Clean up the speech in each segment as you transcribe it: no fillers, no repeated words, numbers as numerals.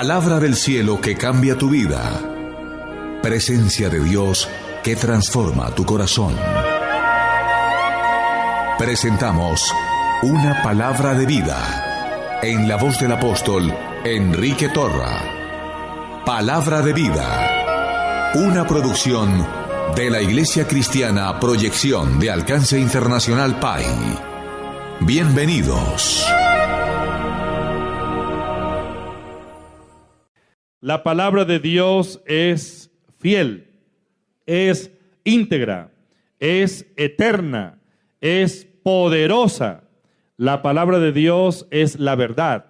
Palabra del cielo que cambia tu vida. Presencia de Dios que transforma tu corazón. Presentamos Una Palabra de Vida, en la voz del apóstol Enrique Torra. Palabra de Vida, una producción de la Iglesia Cristiana Proyección de Alcance Internacional PAI. Bienvenidos. La palabra de Dios es fiel, es íntegra, es eterna, es poderosa. La palabra de Dios es la verdad.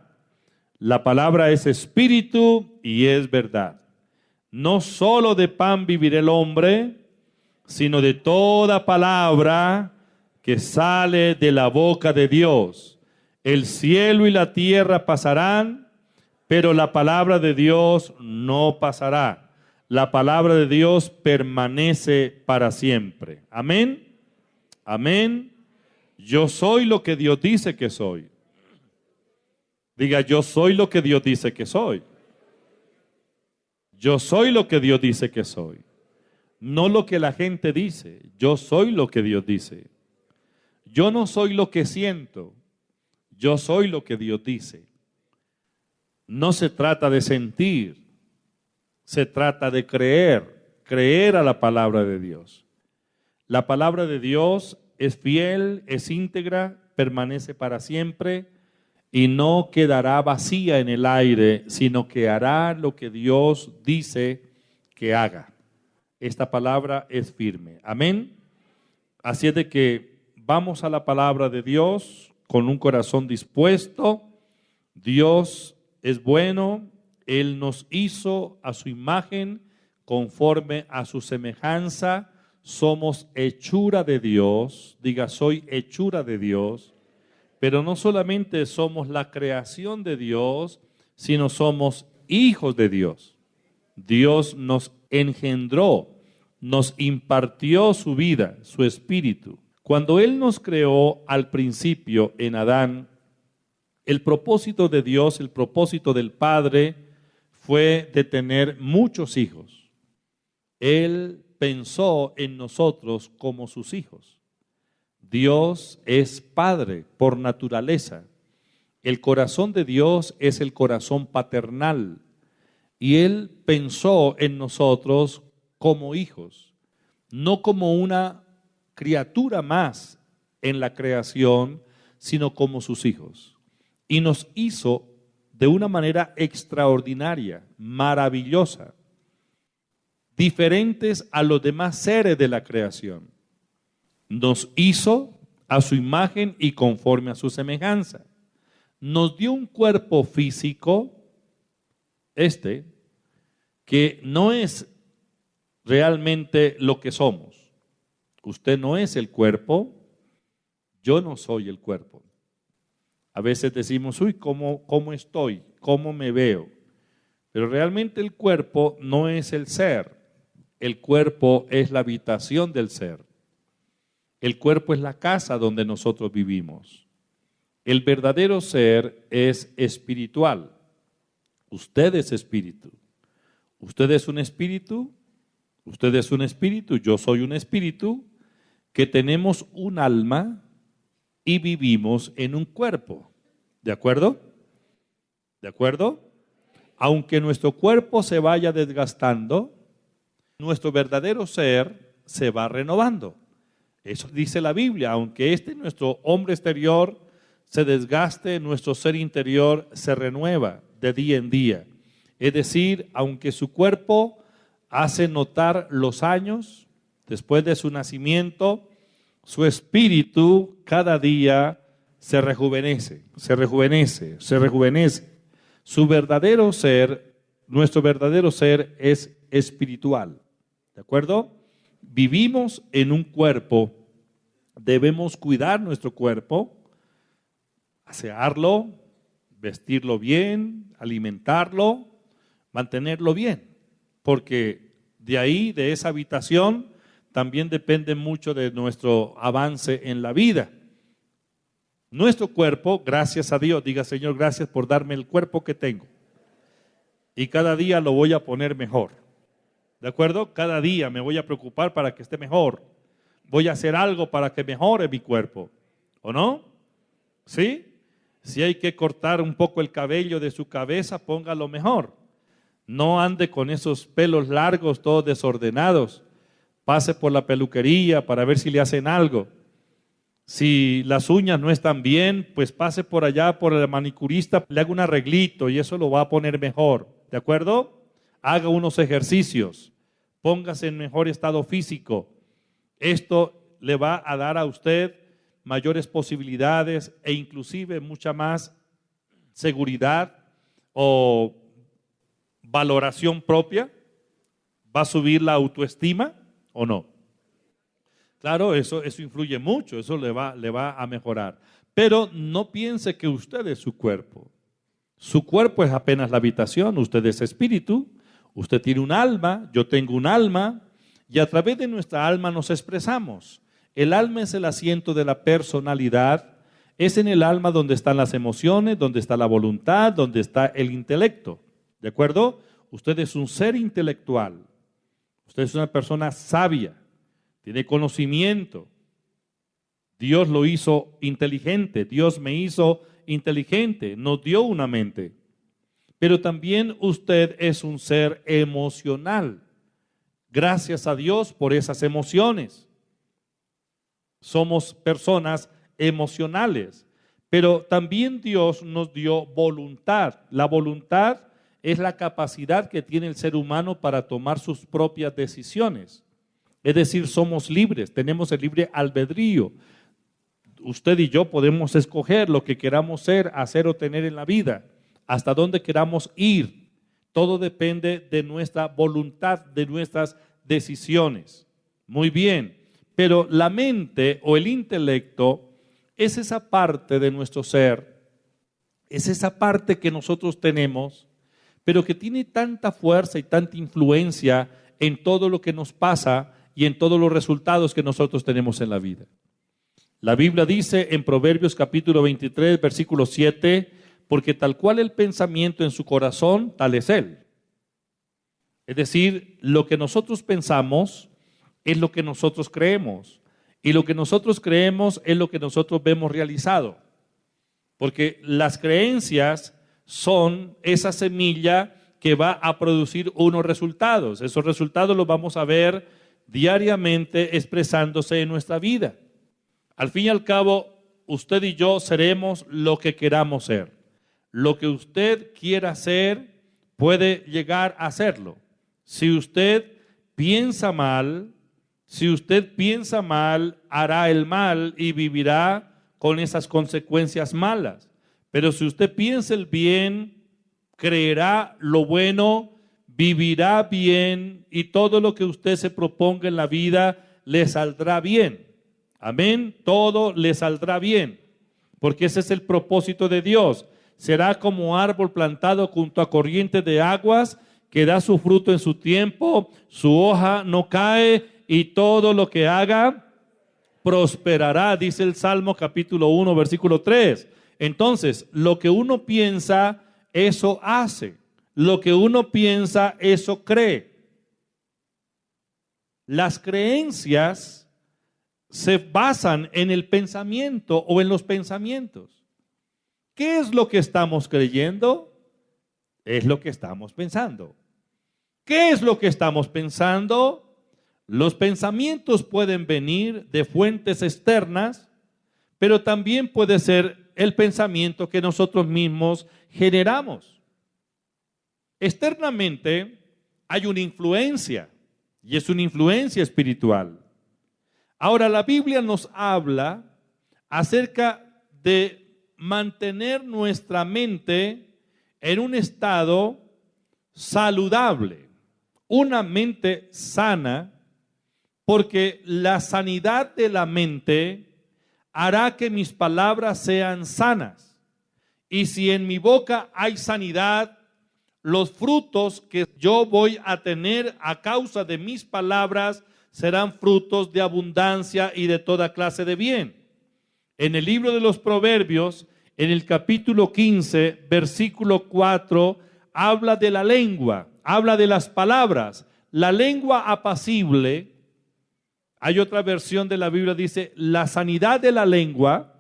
La palabra es espíritu y es verdad. No solo de pan vivirá el hombre, sino de toda palabra que sale de la boca de Dios. El cielo y la tierra pasarán, pero la palabra de Dios no pasará. La palabra de Dios permanece para siempre. Amén. Amén. Yo soy lo que Dios dice que soy. Diga, yo soy lo que Dios dice que soy. Yo soy lo que Dios dice que soy. No lo que la gente dice. Yo soy lo que Dios dice. Yo no soy lo que siento. Yo soy lo que Dios dice. No se trata de sentir, se trata de creer a la palabra de Dios. La palabra de Dios es fiel, es íntegra, permanece para siempre y no quedará vacía en el aire, sino que hará lo que Dios dice que haga. Esta palabra es firme. Amén. Así es de que vamos a la palabra de Dios con un corazón dispuesto. Dios es bueno, Él nos hizo a su imagen, conforme a su semejanza. Somos hechura de Dios. Diga, soy hechura de Dios. Pero no solamente somos la creación de Dios, sino somos hijos de Dios. Dios nos engendró, nos impartió su vida, su espíritu. Cuando Él nos creó al principio en Adán, el propósito de Dios, el propósito del Padre fue de tener muchos hijos. Él pensó en nosotros como sus hijos. Dios es Padre por naturaleza. El corazón de Dios es el corazón paternal. Y Él pensó en nosotros como hijos, no como una criatura más en la creación, sino como sus hijos. Y nos hizo de una manera extraordinaria, maravillosa, diferentes a los demás seres de la creación. Nos hizo a su imagen y conforme a su semejanza. Nos dio un cuerpo físico, que no es realmente lo que somos. Usted no es el cuerpo, yo no soy el cuerpo. A veces decimos, ¿cómo estoy? ¿Cómo me veo? Pero realmente el cuerpo no es el ser. El cuerpo es la habitación del ser. El cuerpo es la casa donde nosotros vivimos. El verdadero ser es espiritual. Usted es espíritu. Usted es un espíritu. Usted es un espíritu. Yo soy un espíritu que tenemos un alma y vivimos en un cuerpo. ¿De acuerdo? ¿De acuerdo? Aunque nuestro cuerpo se vaya desgastando, nuestro verdadero ser se va renovando. Eso dice la Biblia. Aunque nuestro hombre exterior se desgaste, nuestro ser interior se renueva de día en día. Es decir, aunque su cuerpo hace notar los años después de su nacimiento, su espíritu cada día se rejuvenece, se rejuvenece, se rejuvenece. Su verdadero ser, nuestro verdadero ser es espiritual. ¿De acuerdo? Vivimos en un cuerpo, debemos cuidar nuestro cuerpo, asearlo, vestirlo bien, alimentarlo, mantenerlo bien, porque de ahí, de esa habitación, también depende mucho de nuestro avance en la vida. Nuestro cuerpo, gracias a Dios, diga Señor, gracias por darme el cuerpo que tengo. y cada día lo voy a poner mejor. ¿De acuerdo? Cada día me voy a preocupar para que esté mejor. Voy a hacer algo para que mejore mi cuerpo. ¿O no? ¿Sí? Si hay que cortar un poco el cabello de su cabeza, póngalo mejor. No ande con esos pelos largos, todos desordenados. Pase por la peluquería para ver si le hacen algo. Si las uñas no están bien, pues pase por allá por el manicurista, le haga un arreglito y eso lo va a poner mejor. ¿De acuerdo? Haga unos ejercicios. Póngase en mejor estado físico. Esto le va a dar a usted mayores posibilidades e inclusive mucha más seguridad o valoración propia. ¿Va a subir la autoestima o no? Claro, eso influye mucho, eso le va a mejorar. Pero no piense que usted es su cuerpo. Su cuerpo es apenas la habitación, usted es espíritu, usted tiene un alma, yo tengo un alma, y a través de nuestra alma nos expresamos. El alma es el asiento de la personalidad, es en el alma donde están las emociones, donde está la voluntad, donde está el intelecto. ¿De acuerdo? Usted es un ser intelectual, usted es una persona sabia, tiene conocimiento. Dios lo hizo inteligente, Dios me hizo inteligente, nos dio una mente. Pero también usted es un ser emocional. Gracias a Dios por esas emociones. Somos personas emocionales, pero también Dios nos dio voluntad. La voluntad es la capacidad que tiene el ser humano para tomar sus propias decisiones. Es decir, somos libres, tenemos el libre albedrío. Usted y yo podemos escoger lo que queramos ser, hacer o tener en la vida, hasta dónde queramos ir. Todo depende de nuestra voluntad, de nuestras decisiones. Muy bien, pero la mente o el intelecto es esa parte de nuestro ser, es esa parte que nosotros tenemos, pero que tiene tanta fuerza y tanta influencia en todo lo que nos pasa y en todos los resultados que nosotros tenemos en la vida. La Biblia dice en Proverbios capítulo 23, versículo 7, porque tal cual el pensamiento en su corazón, tal es él. Es decir, lo que nosotros pensamos es lo que nosotros creemos. Y lo que nosotros creemos es lo que nosotros vemos realizado. Porque las creencias son esa semilla que va a producir unos resultados. Esos resultados los vamos a ver diariamente expresándose en nuestra vida. Al fin y al cabo, usted y yo seremos lo que queramos ser. Lo que usted quiera ser puede llegar a serlo. Si usted piensa mal, hará el mal y vivirá con esas consecuencias malas. Pero si usted piensa el bien, creerá lo bueno, vivirá bien y todo lo que usted se proponga en la vida le saldrá bien. Amén, todo le saldrá bien, porque ese es el propósito de Dios. Será como árbol plantado junto a corrientes de aguas, que da su fruto en su tiempo, su hoja no cae y todo lo que haga prosperará, dice el Salmo capítulo 1, versículo 3. Entonces, lo que uno piensa, eso hace. Lo que uno piensa, eso cree. Las creencias se basan en el pensamiento o en los pensamientos. ¿Qué es lo que estamos creyendo? Es lo que estamos pensando. ¿Qué es lo que estamos pensando? Los pensamientos pueden venir de fuentes externas, pero también puede ser el pensamiento que nosotros mismos generamos. Externamente hay una influencia, y es una influencia espiritual. Ahora, la Biblia nos habla acerca de mantener nuestra mente en un estado saludable, una mente sana, porque la sanidad de la mente hará que mis palabras sean sanas. Y si en mi boca hay sanidad, los frutos que yo voy a tener a causa de mis palabras serán frutos de abundancia y de toda clase de bien. En el libro de los Proverbios, en el capítulo 15, versículo 4, habla de la lengua, habla de las palabras. La lengua apacible, hay otra versión de la Biblia, dice, la sanidad de la lengua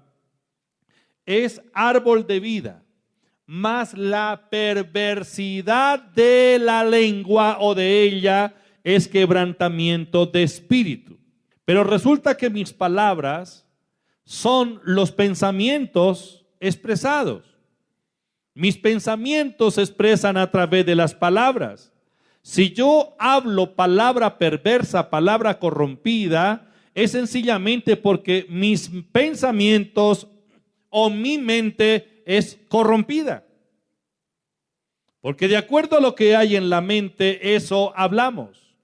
es árbol de vida, mas la perversidad de la lengua o de ella es quebrantamiento de espíritu. Pero resulta que mis palabras son los pensamientos expresados. Mis pensamientos se expresan a través de las palabras. Si yo hablo palabra perversa, palabra corrompida, es sencillamente porque mis pensamientos o mi mente es corrompida. Porque de acuerdo a lo que hay en la mente, eso hablamos.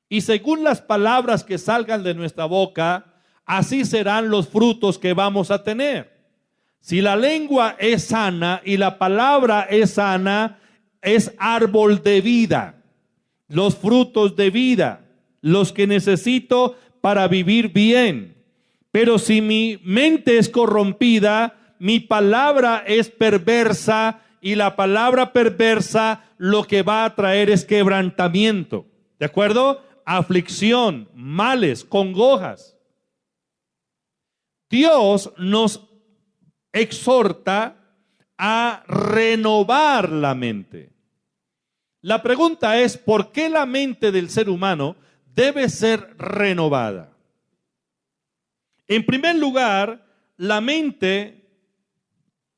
Y según las palabras que salgan de nuestra boca, así serán los frutos que vamos a tener. Si la lengua es sana y la palabra es sana, es árbol de vida, los frutos de vida, los que necesito para vivir bien. Pero si mi mente es corrompida, mi palabra es perversa y la palabra perversa lo que va a traer es quebrantamiento. ¿De acuerdo? Aflicción, males, congojas. Dios nos exhorta a renovar la mente. La pregunta es, ¿por qué la mente del ser humano debe ser renovada? En primer lugar, la mente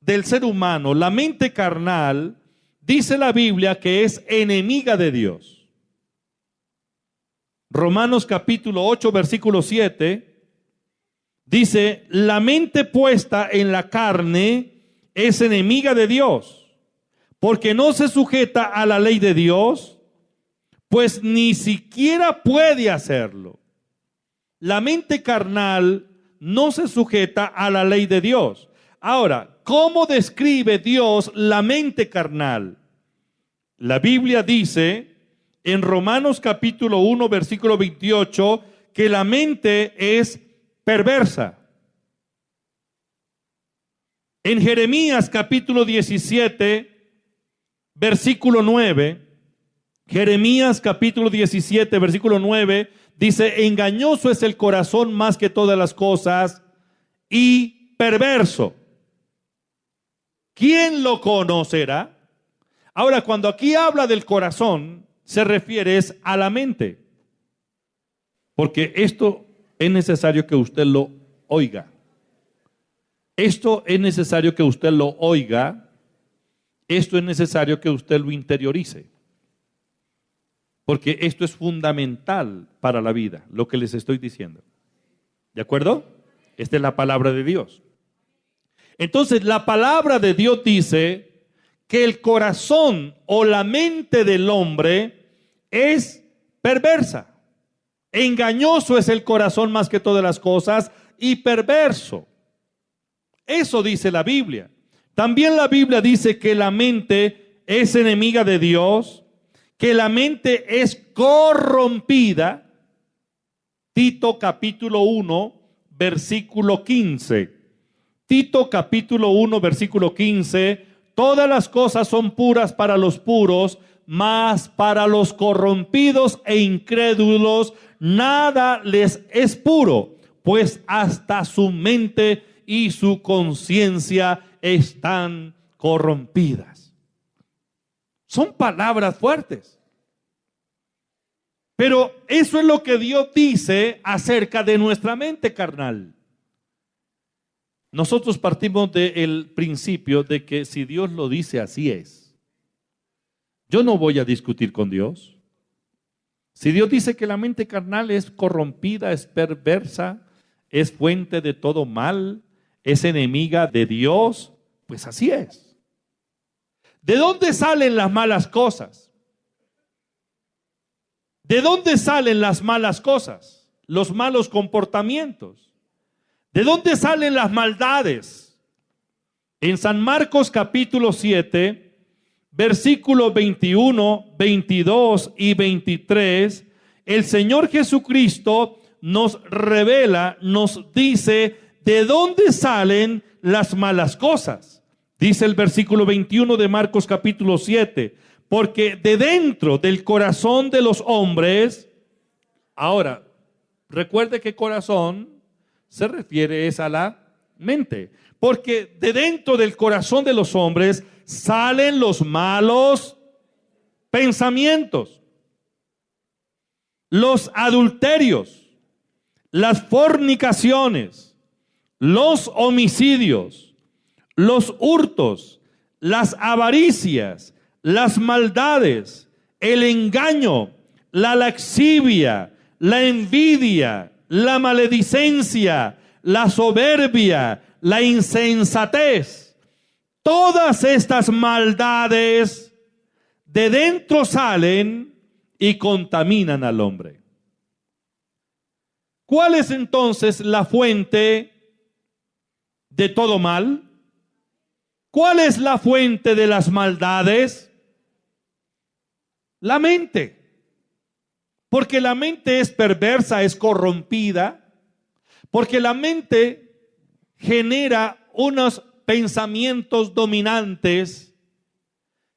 del ser humano, la mente carnal, dice la Biblia que es enemiga de Dios. Romanos capítulo 8, versículo 7, dice, la mente puesta en la carne es enemiga de Dios, porque no se sujeta a la ley de Dios, pues ni siquiera puede hacerlo. La mente carnal no se sujeta a la ley de Dios. Ahora, ¿cómo describe Dios la mente carnal? La Biblia dice en Romanos capítulo 1, versículo 28, que la mente es perversa. En Jeremías capítulo 17, versículo 9, Jeremías capítulo 17, versículo 9, dice, engañoso es el corazón más que todas las cosas y perverso. ¿Quién lo conocerá? Ahora, cuando aquí habla del corazón, se refiere a la mente. Porque esto es necesario que usted lo oiga. Esto es necesario que usted lo oiga. Esto es necesario que usted lo interiorice. Porque esto es fundamental para la vida, lo que les estoy diciendo. ¿De acuerdo? Esta es la palabra de Dios. Entonces, la palabra de Dios dice que el corazón o la mente del hombre es perversa. Engañoso es el corazón más que todas las cosas y perverso. Eso dice la Biblia. También la Biblia dice que la mente es enemiga de Dios, que la mente es corrompida. Tito capítulo 1, versículo 15. Tito capítulo 1, versículo 15. Todas las cosas son puras para los puros, mas para los corrompidos e incrédulos nada les es puro, pues hasta su mente y su conciencia están corrompidas. Son palabras fuertes. Pero eso es lo que Dios dice acerca de nuestra mente carnal. Nosotros partimos del principio de que si Dios lo dice, así es. Yo no voy a discutir con Dios. Si Dios dice que la mente carnal es corrompida, es perversa, es fuente de todo mal, es enemiga de Dios, pues así es. ¿De dónde salen las malas cosas? ¿De dónde salen las malas cosas? Los malos comportamientos. ¿De dónde salen las maldades? En San Marcos capítulo 7, versículos 21, 22 y 23, el Señor Jesucristo nos revela, nos dice de dónde salen las malas cosas. Dice el versículo 21 de Marcos capítulo 7, porque de dentro del corazón de los hombres, ahora, recuerde que corazón se refiere a la mente, porque de dentro del corazón de los hombres salen los malos pensamientos, los adulterios, las fornicaciones, los homicidios, los hurtos, las avaricias, las maldades, el engaño, la lascivia, la envidia, la maledicencia, la soberbia, la insensatez. Todas estas maldades de dentro salen y contaminan al hombre. ¿Cuál es entonces la fuente de todo mal? ¿Cuál es la fuente de las maldades? La mente. Porque la mente es perversa, es corrompida. Porque la mente genera unos pensamientos dominantes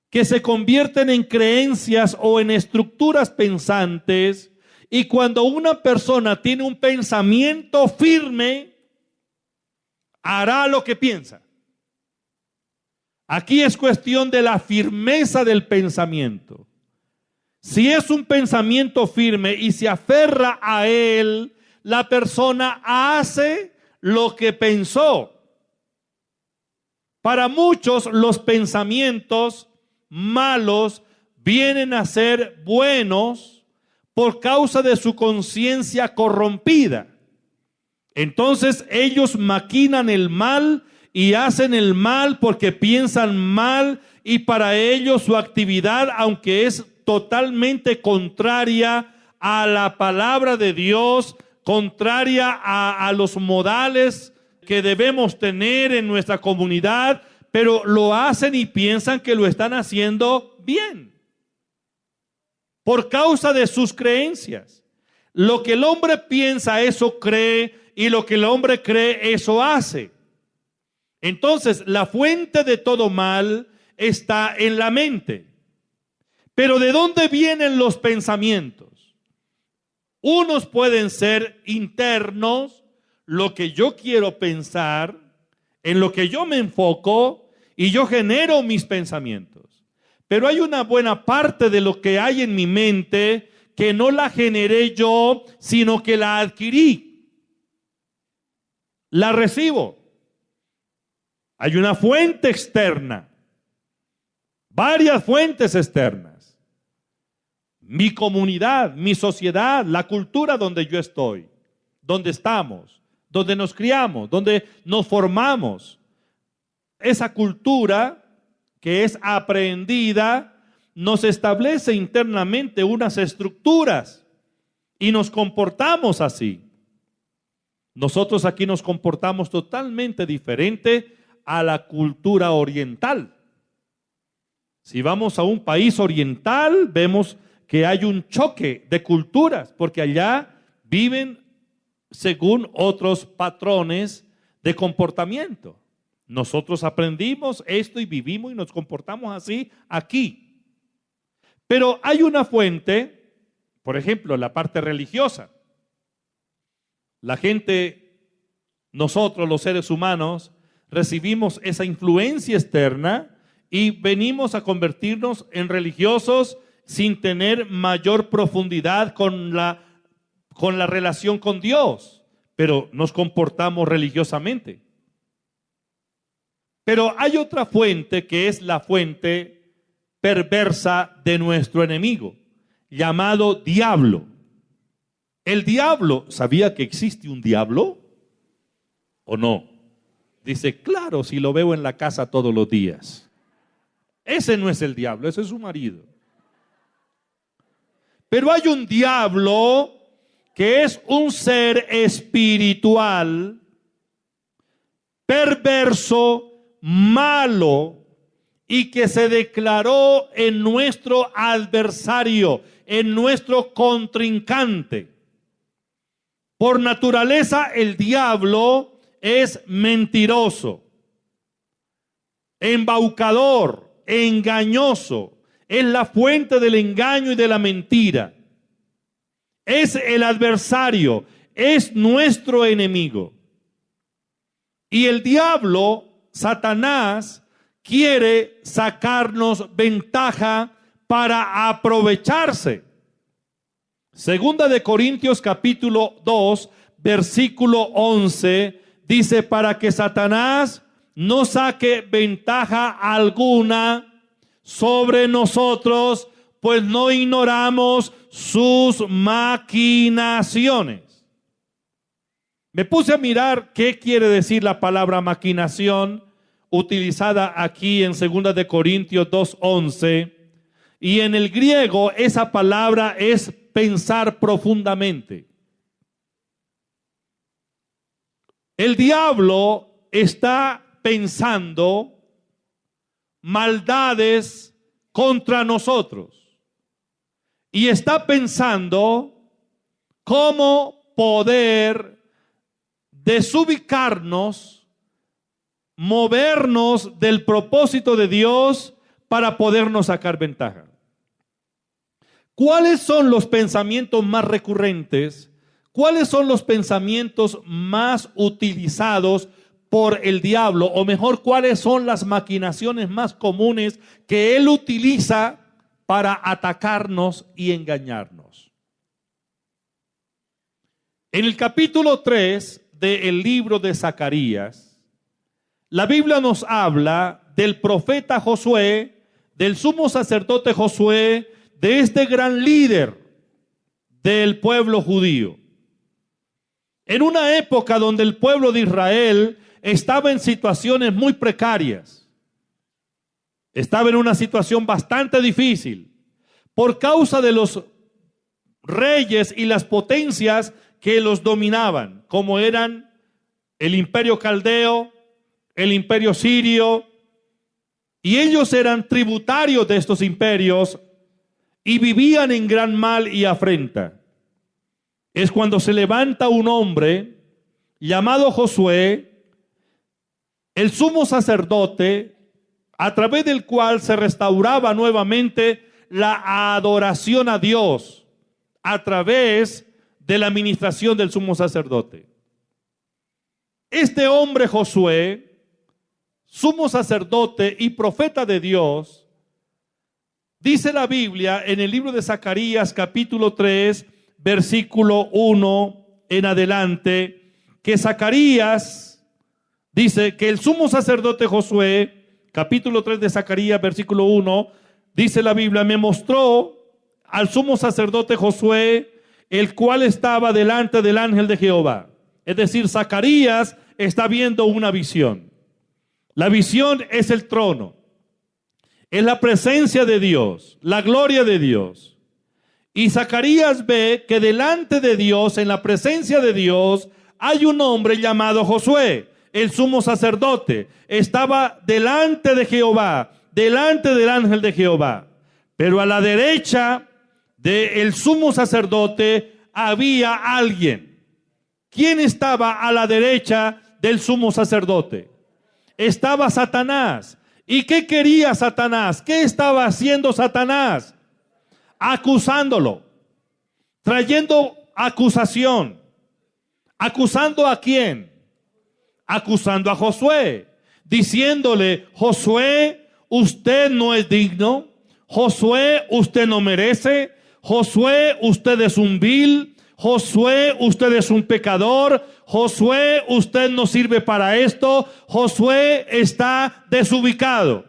que se convierten en creencias o en estructuras pensantes. Y cuando una persona tiene un pensamiento firme, hará lo que piensa. Aquí es cuestión de la firmeza del pensamiento. Si es un pensamiento firme y se aferra a él, la persona hace lo que pensó. Para muchos los pensamientos malos vienen a ser buenos por causa de su conciencia corrompida. Entonces ellos maquinan el mal y hacen el mal porque piensan mal, y para ellos su actividad, aunque es totalmente contraria a la palabra de Dios, contraria a los modales que debemos tener en nuestra comunidad, pero lo hacen y piensan que lo están haciendo bien por causa de sus creencias. Lo que el hombre piensa, eso cree, y lo que el hombre cree, eso hace. Entonces, la fuente de todo mal está en la mente. Pero ¿de dónde vienen los pensamientos? Unos pueden ser internos, lo que yo quiero pensar, en lo que yo me enfoco, y yo genero mis pensamientos. Pero hay una buena parte de lo que hay en mi mente que no la generé yo, sino que la adquirí. La recibo. Hay una fuente externa, varias fuentes externas. Mi comunidad, mi sociedad, la cultura donde yo estoy, donde estamos, donde nos criamos, donde nos formamos. Esa cultura que es aprendida nos establece internamente unas estructuras y nos comportamos así. Nosotros aquí nos comportamos totalmente diferente a la cultura oriental. Si vamos a un país oriental, vemos que hay un choque de culturas, porque allá viven según otros patrones de comportamiento. Nosotros aprendimos esto y vivimos y nos comportamos así aquí. Pero hay una fuente, por ejemplo, la parte religiosa. La gente, nosotros los seres humanos, recibimos esa influencia externa y venimos a convertirnos en religiosos sin tener mayor profundidad con la relación con Dios, pero nos comportamos religiosamente. Pero hay otra fuente que es la fuente perversa de nuestro enemigo, llamado diablo. El diablo, ¿sabía que existe un diablo o no? Dice, claro, si lo veo en la casa todos los días. Ese no es el diablo, ese es su marido. Pero hay un diablo que es un ser espiritual, perverso, malo, y que se declaró en nuestro adversario, en nuestro contrincante. Por naturaleza, el diablo es mentiroso. embaucador, engañoso, es la fuente del engaño y de la mentira. Es el adversario, es nuestro enemigo. Y el diablo, Satanás, quiere sacarnos ventaja para aprovecharse. Segunda de Corintios capítulo 2, versículo 11, dice: para que Satanás no saque ventaja alguna sobre nosotros, pues no ignoramos sus maquinaciones. Me puse a mirar qué quiere decir la palabra maquinación utilizada aquí en 2 de Corintios 2:11, y en el griego esa palabra es pensar profundamente. El diablo está pensando maldades contra nosotros y está pensando cómo poder desubicarnos, movernos del propósito de Dios para podernos sacar ventaja. ¿Cuáles son los pensamientos más recurrentes? ¿Cuáles son los pensamientos más utilizados por el diablo? O mejor, ¿cuáles son las maquinaciones más comunes que él utiliza para atacarnos y engañarnos? En el capítulo 3 del libro de Zacarías, la Biblia nos habla del profeta Josué, del sumo sacerdote Josué, de este gran líder del pueblo judío. En una época donde el pueblo de Israel estaba en situaciones muy precarias, estaba en una situación bastante difícil por causa de los reyes y las potencias que los dominaban, como eran el imperio caldeo, el imperio sirio, y ellos eran tributarios de estos imperios y vivían en gran mal y afrenta. Es cuando se levanta un hombre llamado Josué, el sumo sacerdote, a través del cual se restauraba nuevamente la adoración a Dios a través de la administración del sumo sacerdote. Este hombre Josué, sumo sacerdote y profeta de Dios, dice la Biblia en el libro de Zacarías capítulo 3, versículo 1 en adelante, que Zacarías dice que el sumo sacerdote Josué, capítulo 3 de Zacarías, versículo 1, dice la Biblia: me mostró al sumo sacerdote Josué, el cual estaba delante del ángel de Jehová. Es decir, Zacarías está viendo una visión. La visión es el trono, es la presencia de Dios, la gloria de Dios. Y Zacarías ve que delante de Dios, en la presencia de Dios, hay un hombre llamado Josué, el sumo sacerdote. Estaba delante de Jehová, delante del ángel de Jehová. Pero a la derecha del sumo sacerdote había alguien. ¿Quién estaba a la derecha del sumo sacerdote? Estaba Satanás. ¿Y qué quería Satanás? ¿Qué estaba haciendo Satanás? Acusándolo, trayendo acusación. ¿Acusando a quién? Acusando a Josué, diciéndole: Josué, usted no es digno. Josué, usted no merece. Josué, usted es un vil. Josué, usted es un pecador. Josué, usted no sirve para esto. Josué está desubicado.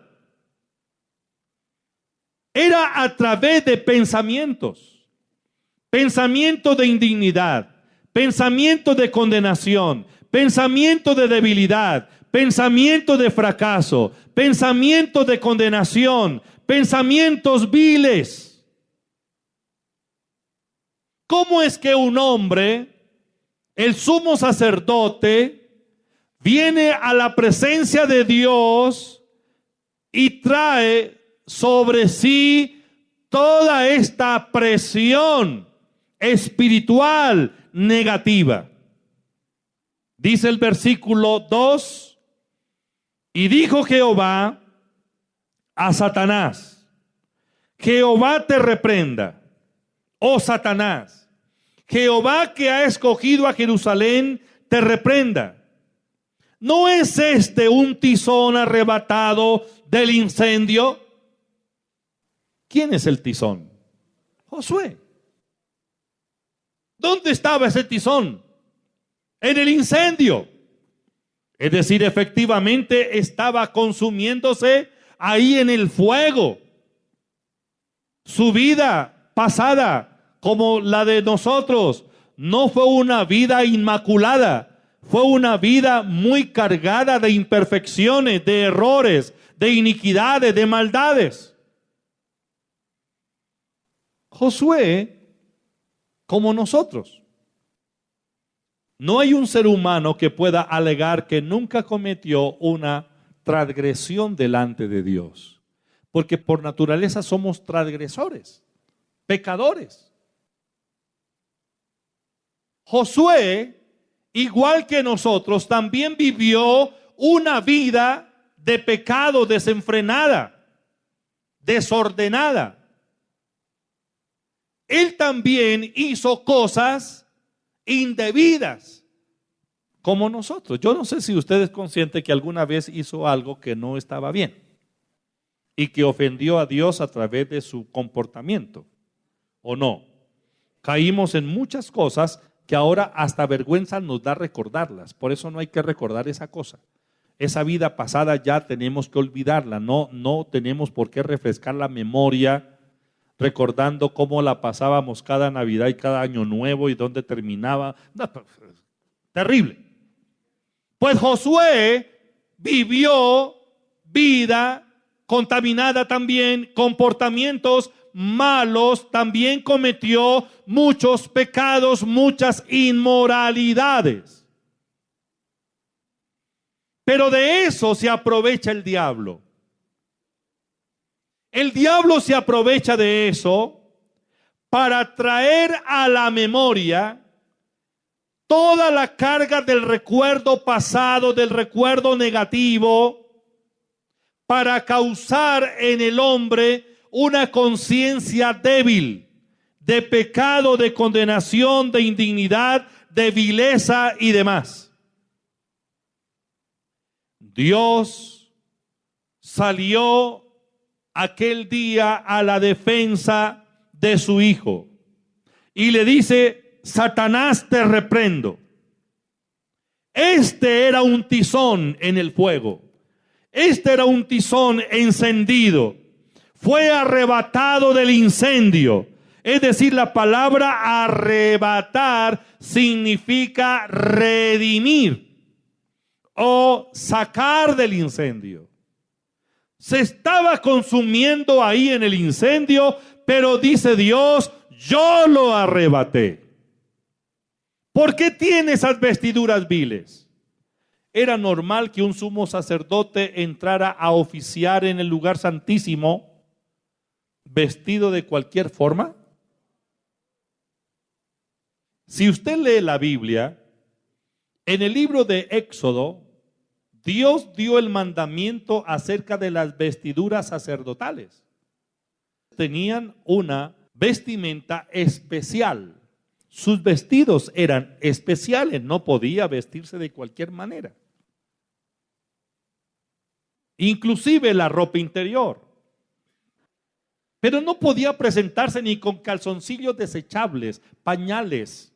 Era a través de pensamientos. Pensamiento de indignidad, pensamiento de condenación, pensamiento de debilidad, pensamiento de fracaso, pensamiento de condenación, pensamientos viles. ¿Cómo es que un hombre, el sumo sacerdote, viene a la presencia de Dios y trae sobre sí toda esta presión espiritual negativa? Dice el versículo 2: y dijo Jehová: a Satanás: Jehová te reprenda, oh Satanás. Jehová, que ha escogido a Jerusalén, te reprenda. ¿No es este un tizón arrebatado del incendio? ¿Quién es el tizón? Josué. ¿Dónde estaba ese tizón? En el incendio. Es decir, efectivamente estaba consumiéndose ahí en el fuego. Su vida pasada, como la de nosotros, no fue una vida inmaculada. Fue una vida muy cargada de imperfecciones, de errores, de iniquidades, de maldades. Josué, como nosotros. No hay un ser humano que pueda alegar que nunca cometió una transgresión delante de Dios, porque por naturaleza somos transgresores, pecadores. Josué, igual que nosotros, también vivió una vida de pecado desenfrenada, desordenada. Él también hizo cosas indebidas, como nosotros. Yo no sé si usted es consciente que alguna vez hizo algo que no estaba bien y que ofendió a Dios a través de su comportamiento, ¿o no? Caímos en muchas cosas que ahora hasta vergüenza nos da recordarlas. Por eso no hay que recordar esa cosa. Esa vida pasada ya tenemos que olvidarla. No tenemos por qué refrescar la memoria recordando cómo la pasábamos cada Navidad y cada Año Nuevo y dónde terminaba. No, terrible. Pues Josué vivió vida contaminada también, comportamientos malos, también cometió muchos pecados, muchas inmoralidades. Pero de eso se aprovecha el diablo. El diablo se aprovecha de eso para traer a la memoria toda la carga del recuerdo pasado, del recuerdo negativo, para causar en el hombre una conciencia débil de pecado, de condenación, de indignidad, de vileza y demás. Dios salió aquel día a la defensa de su hijo y le dice: Satanás, te reprendo. Este era un tizón en el fuego. Este era un tizón encendido. Fue arrebatado del incendio. Es decir, la palabra arrebatar significa redimir o sacar del incendio. Se estaba consumiendo ahí en el incendio, pero dice Dios: yo lo arrebaté. ¿Por qué tiene esas vestiduras viles? ¿Era normal que un sumo sacerdote entrara a oficiar en el lugar santísimo vestido de cualquier forma? Si usted lee la Biblia, en el libro de Éxodo, Dios dio el mandamiento acerca de las vestiduras sacerdotales. Tenían una vestimenta especial. Sus vestidos eran especiales, no podía vestirse de cualquier manera. Inclusive la ropa interior. Pero no podía presentarse ni con calzoncillos desechables, pañales.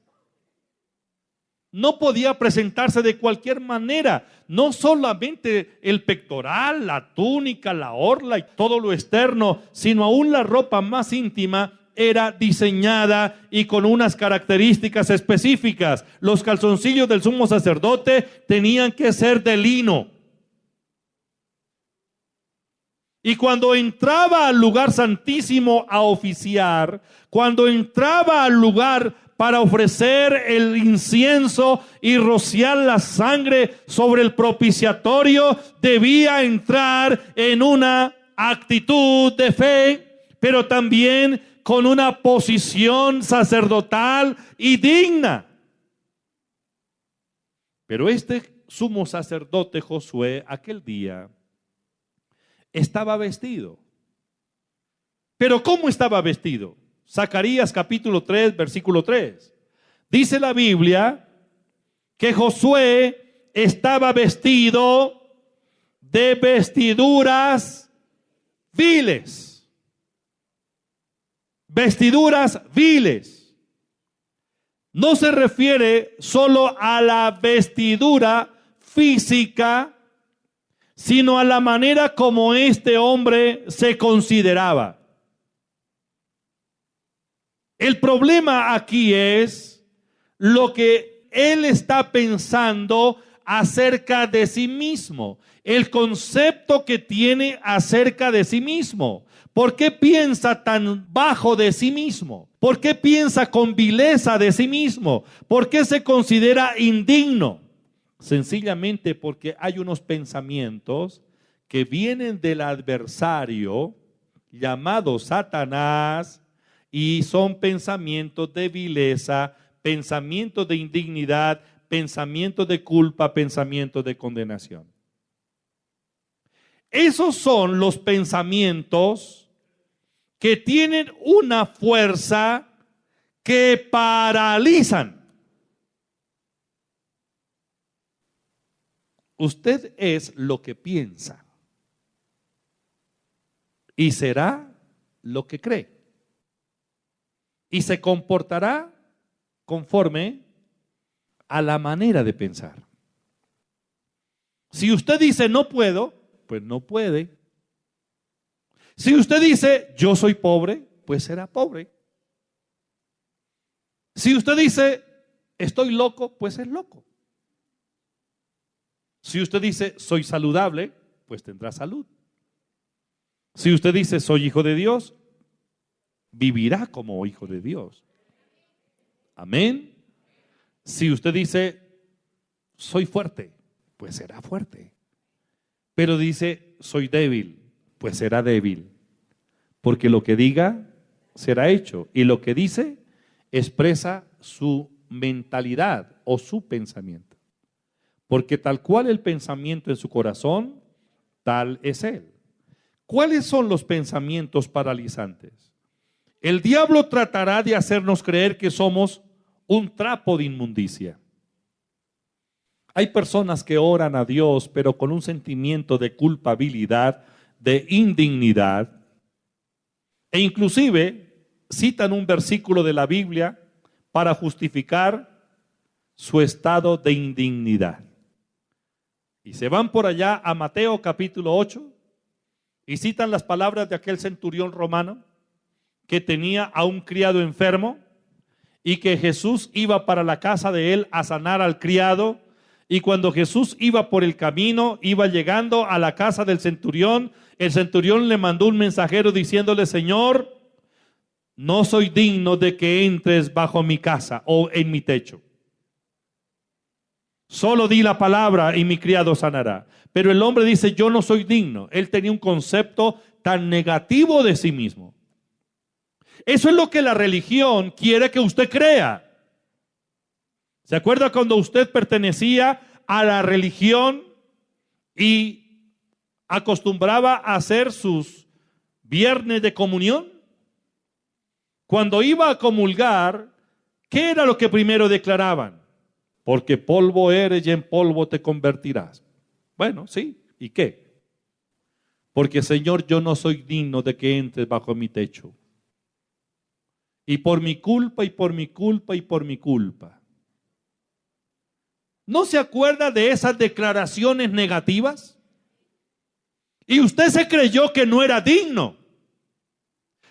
No podía presentarse de cualquier manera. No solamente el pectoral, la túnica, la orla y todo lo externo, sino aún la ropa más íntima era diseñada y con unas características específicas. Los calzoncillos del sumo sacerdote tenían que ser de lino. Y cuando entraba al lugar santísimo a oficiar, cuando entraba al lugar para ofrecer el incienso y rociar la sangre sobre el propiciatorio, debía entrar en una actitud de fe, pero también con una posición sacerdotal y digna. Pero este sumo sacerdote Josué, aquel día, estaba vestido. Pero ¿cómo estaba vestido? Zacarías capítulo 3, versículo 3. Dice la Biblia que Josué estaba vestido de vestiduras viles. Vestiduras viles. No se refiere solo a la vestidura física, sino a la manera como este hombre se consideraba. El problema aquí es lo que él está pensando acerca de sí mismo, el concepto que tiene acerca de sí mismo. ¿Por qué piensa tan bajo de sí mismo? ¿Por qué piensa con vileza de sí mismo? ¿Por qué se considera indigno? Sencillamente porque hay unos pensamientos que vienen del adversario llamado Satanás y son pensamientos de vileza, pensamientos de indignidad, pensamientos de culpa, pensamientos de condenación. Esos son los pensamientos que tienen una fuerza que paralizan. Usted es lo que piensa y será lo que cree y se comportará conforme a la manera de pensar. Si usted dice no puedo, pues no puede. Si usted dice yo soy pobre, pues será pobre. Si usted dice estoy loco, pues es loco. Si usted dice soy saludable, pues tendrá salud. Si usted dice soy hijo de Dios, vivirá como hijo de Dios. Amén. Si usted dice soy fuerte, pues será fuerte. Pero dice soy débil, pues será débil. Porque lo que diga será hecho. Y lo que dice expresa su mentalidad o su pensamiento. Porque tal cual el pensamiento en su corazón, tal es él. ¿Cuáles son los pensamientos paralizantes? El diablo tratará de hacernos creer que somos un trapo de inmundicia. Hay personas que oran a Dios, pero con un sentimiento de culpabilidad, de indignidad, e inclusive citan un versículo de la Biblia para justificar su estado de indignidad. Y se van por allá a Mateo capítulo 8 y citan las palabras de aquel centurión romano que tenía a un criado enfermo y que Jesús iba para la casa de él a sanar al criado. Y cuando Jesús iba por el camino, iba llegando a la casa del centurión, el centurión le mandó un mensajero diciéndole: Señor, no soy digno de que entres bajo mi casa o en mi techo. Solo di la palabra y mi criado sanará. Pero el hombre dice: yo no soy digno. Él tenía un concepto tan negativo de sí mismo. Eso es lo que la religión quiere que usted crea. ¿Se acuerda cuando usted pertenecía a la religión y acostumbraba a hacer sus viernes de comunión? Cuando iba a comulgar, ¿qué era lo que primero declaraban? Porque polvo eres y en polvo te convertirás. Bueno, sí, ¿y qué? Porque Señor, yo no soy digno de que entres bajo mi techo. Y por mi culpa, y por mi culpa, y por mi culpa. ¿No se acuerda de esas declaraciones negativas? Y usted se creyó que no era digno.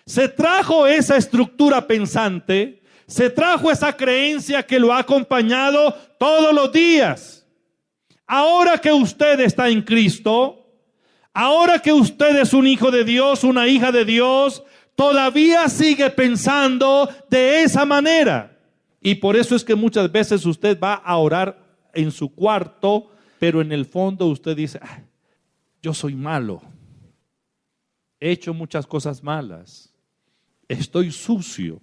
Se trajo esa estructura pensante, se trajo esa creencia que lo ha acompañado todos los días. Ahora que usted está en Cristo, ahora que usted es un hijo de Dios, una hija de Dios, todavía sigue pensando de esa manera. Y por eso es que muchas veces usted va a orar en su cuarto, pero en el fondo usted dice: yo soy malo, he hecho muchas cosas malas, estoy sucio,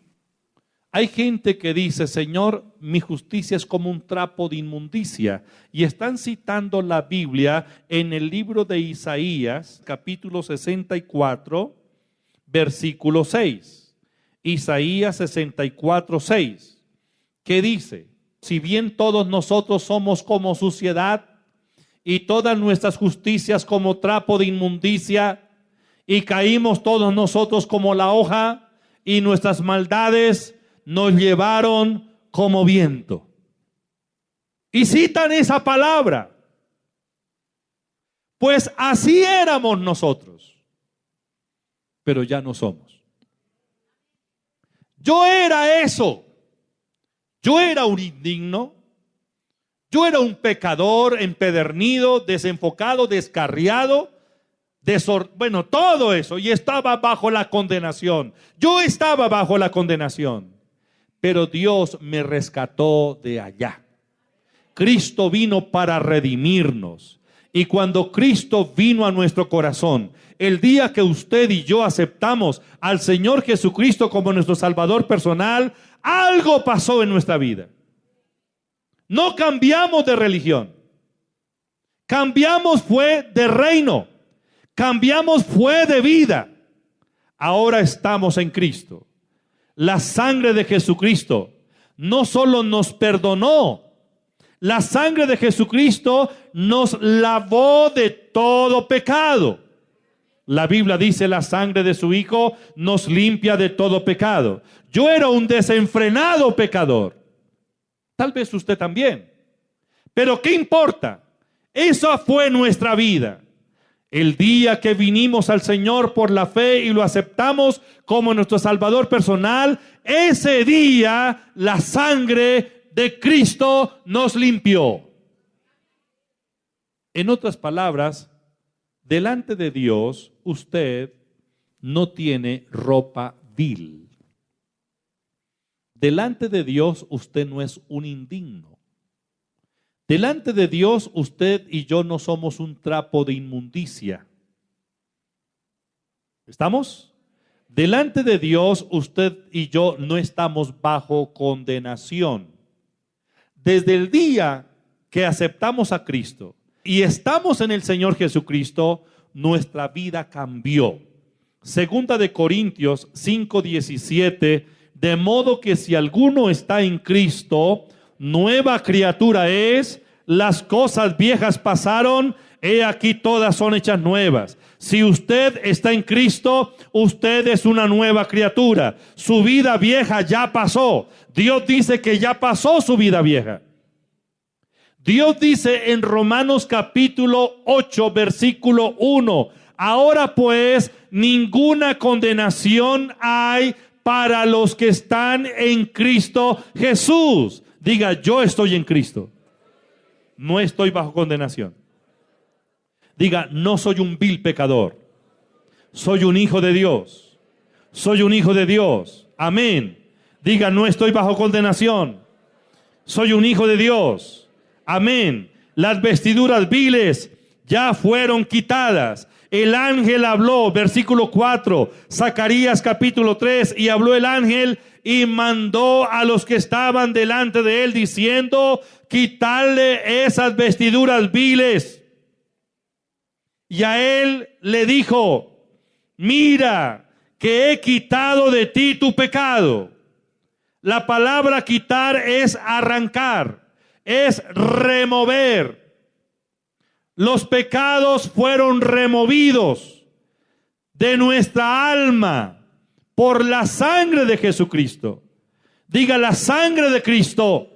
Hay gente que dice, Señor, mi justicia es como un trapo de inmundicia. Y están citando la Biblia en el libro de Isaías, capítulo 64, versículo 6. Isaías 64, 6. ¿Qué dice? Si bien todos nosotros somos como suciedad y todas nuestras justicias como trapo de inmundicia, y caímos todos nosotros como la hoja, y nuestras maldades nos llevaron como viento. Y citan esa palabra. Pues así éramos nosotros, pero ya no somos. Yo era eso. Yo era un indigno. Yo era un pecador empedernido, desenfocado, descarriado. Bueno, todo eso. Y estaba bajo la condenación. Yo estaba bajo la condenación. Pero Dios me rescató de allá. Cristo vino para redimirnos. Y cuando Cristo vino a nuestro corazón, el día que usted y yo aceptamos al Señor Jesucristo como nuestro Salvador personal, algo pasó en nuestra vida. No cambiamos de religión. Cambiamos fue de reino. Cambiamos fue de vida. Ahora estamos en Cristo. La sangre de Jesucristo no solo nos perdonó, la sangre de Jesucristo nos lavó de todo pecado. La Biblia dice, la sangre de su Hijo nos limpia de todo pecado. Yo era un desenfrenado pecador. Tal vez usted también. Pero ¿qué importa? Esa fue nuestra vida. El día que vinimos al Señor por la fe y lo aceptamos como nuestro Salvador personal, ese día la sangre de Cristo nos limpió. En otras palabras, delante de Dios, usted no tiene ropa vil. Delante de Dios, usted no es un indigno. Delante de Dios, usted y yo no somos un trapo de inmundicia. ¿Estamos? Delante de Dios, usted y yo no estamos bajo condenación. Desde el día que aceptamos a Cristo y estamos en el Señor Jesucristo, nuestra vida cambió. Segunda de Corintios 5:17, de modo que si alguno está en Cristo, nueva criatura es, las cosas viejas pasaron, he aquí todas son hechas nuevas. Si usted está en Cristo, usted es una nueva criatura. Su vida vieja ya pasó. Dios dice que ya pasó su vida vieja. Dios dice en Romanos capítulo 8, versículo 1, ahora pues ninguna condenación hay para los que están en Cristo Jesús. Diga, yo estoy en Cristo. No estoy bajo condenación. Diga, no soy un vil pecador. Soy un hijo de Dios. Soy un hijo de Dios. Amén. Diga, no estoy bajo condenación. Soy un hijo de Dios. Amén. Las vestiduras viles ya fueron quitadas. El ángel habló, versículo 4, Zacarías capítulo 3, y habló el ángel y mandó a los que estaban delante de él diciendo, quitarle esas vestiduras viles. Y a él le dijo, mira que he quitado de ti tu pecado. La palabra quitar es arrancar, es remover. Los pecados fueron removidos de nuestra alma por la sangre de Jesucristo. Diga, la sangre de Cristo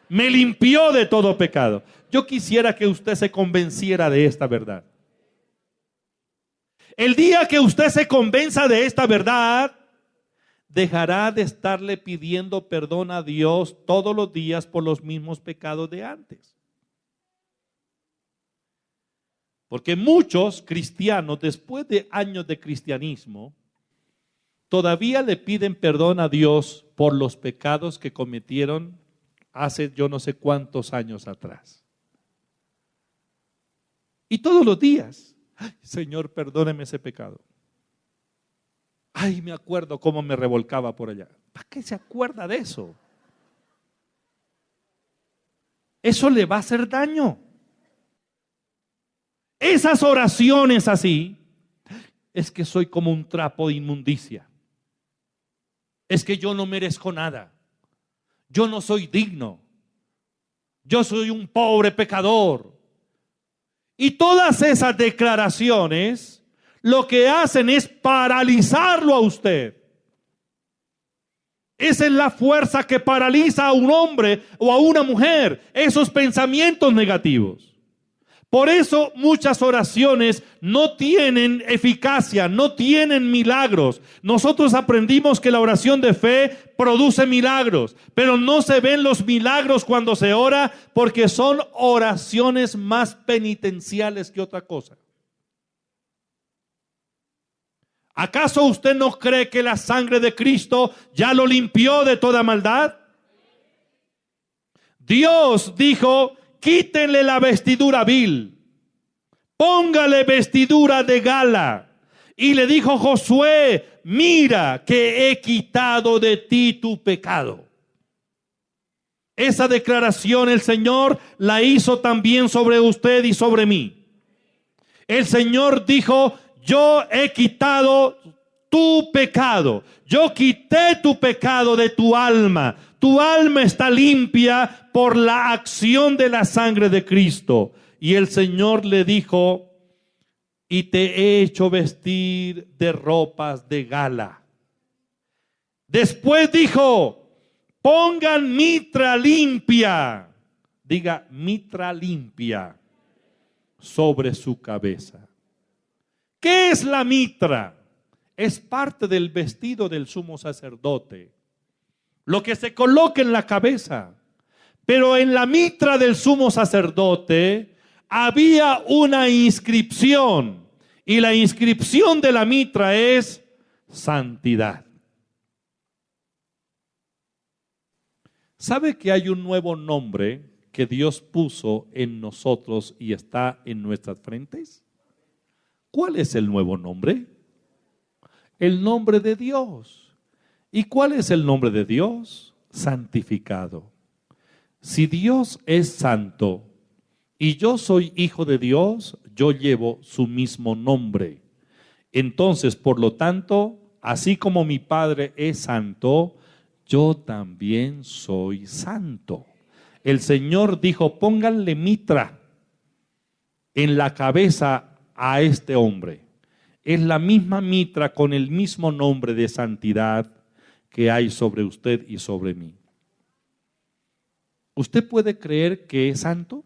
me limpió de todo pecado. Yo quisiera que usted se convenciera de esta verdad. El día que usted se convenza de esta verdad, dejará de estarle pidiendo perdón a Dios todos los días por los mismos pecados de antes. Porque muchos cristianos, después de años de cristianismo, todavía le piden perdón a Dios por los pecados que cometieron hace yo no sé cuántos años atrás. Y todos los días, ay, Señor, perdóneme ese pecado. Ay, me acuerdo cómo me revolcaba por allá. ¿Para qué se acuerda de eso? Eso le va a hacer daño. Esas oraciones así, es que soy como un trapo de inmundicia. Es que yo no merezco nada. Yo no soy digno. Yo soy un pobre pecador. Y todas esas declaraciones lo que hacen es paralizarlo a usted. Esa es la fuerza que paraliza a un hombre o a una mujer, esos pensamientos negativos. Por eso muchas oraciones no tienen eficacia, no tienen milagros. Nosotros aprendimos que la oración de fe produce milagros, pero no se ven los milagros cuando se ora porque son oraciones más penitenciales que otra cosa. ¿Acaso usted no cree que la sangre de Cristo ya lo limpió de toda maldad? Dios dijo: quítenle la vestidura vil, póngale vestidura de gala. Y le dijo Josué: mira que he quitado de ti tu pecado. Esa declaración el Señor la hizo también sobre usted y sobre mí. El Señor dijo: yo he quitado tu pecado. Yo quité tu pecado de tu alma. Tu alma está limpia por la acción de la sangre de Cristo. Y el Señor le dijo: y te he hecho vestir de ropas de gala. Después dijo: pongan mitra limpia. Diga mitra limpia sobre su cabeza. ¿Qué es la mitra? Es parte del vestido del sumo sacerdote, lo que se coloca en la cabeza. Pero en la mitra del sumo sacerdote había una inscripción, y la inscripción de la mitra es santidad. ¿Sabe que hay un nuevo nombre que Dios puso en nosotros y está en nuestras frentes? ¿Cuál es el nuevo nombre? El nombre de Dios. ¿Y cuál es el nombre de Dios? Santificado. Si Dios es santo y yo soy hijo de Dios, yo llevo su mismo nombre. Entonces, por lo tanto, así como mi Padre es santo, yo también soy santo. El Señor dijo: pónganle mitra en la cabeza a este hombre. Es la misma mitra con el mismo nombre de santidad que hay sobre usted y sobre mí. ¿Usted puede creer que es santo?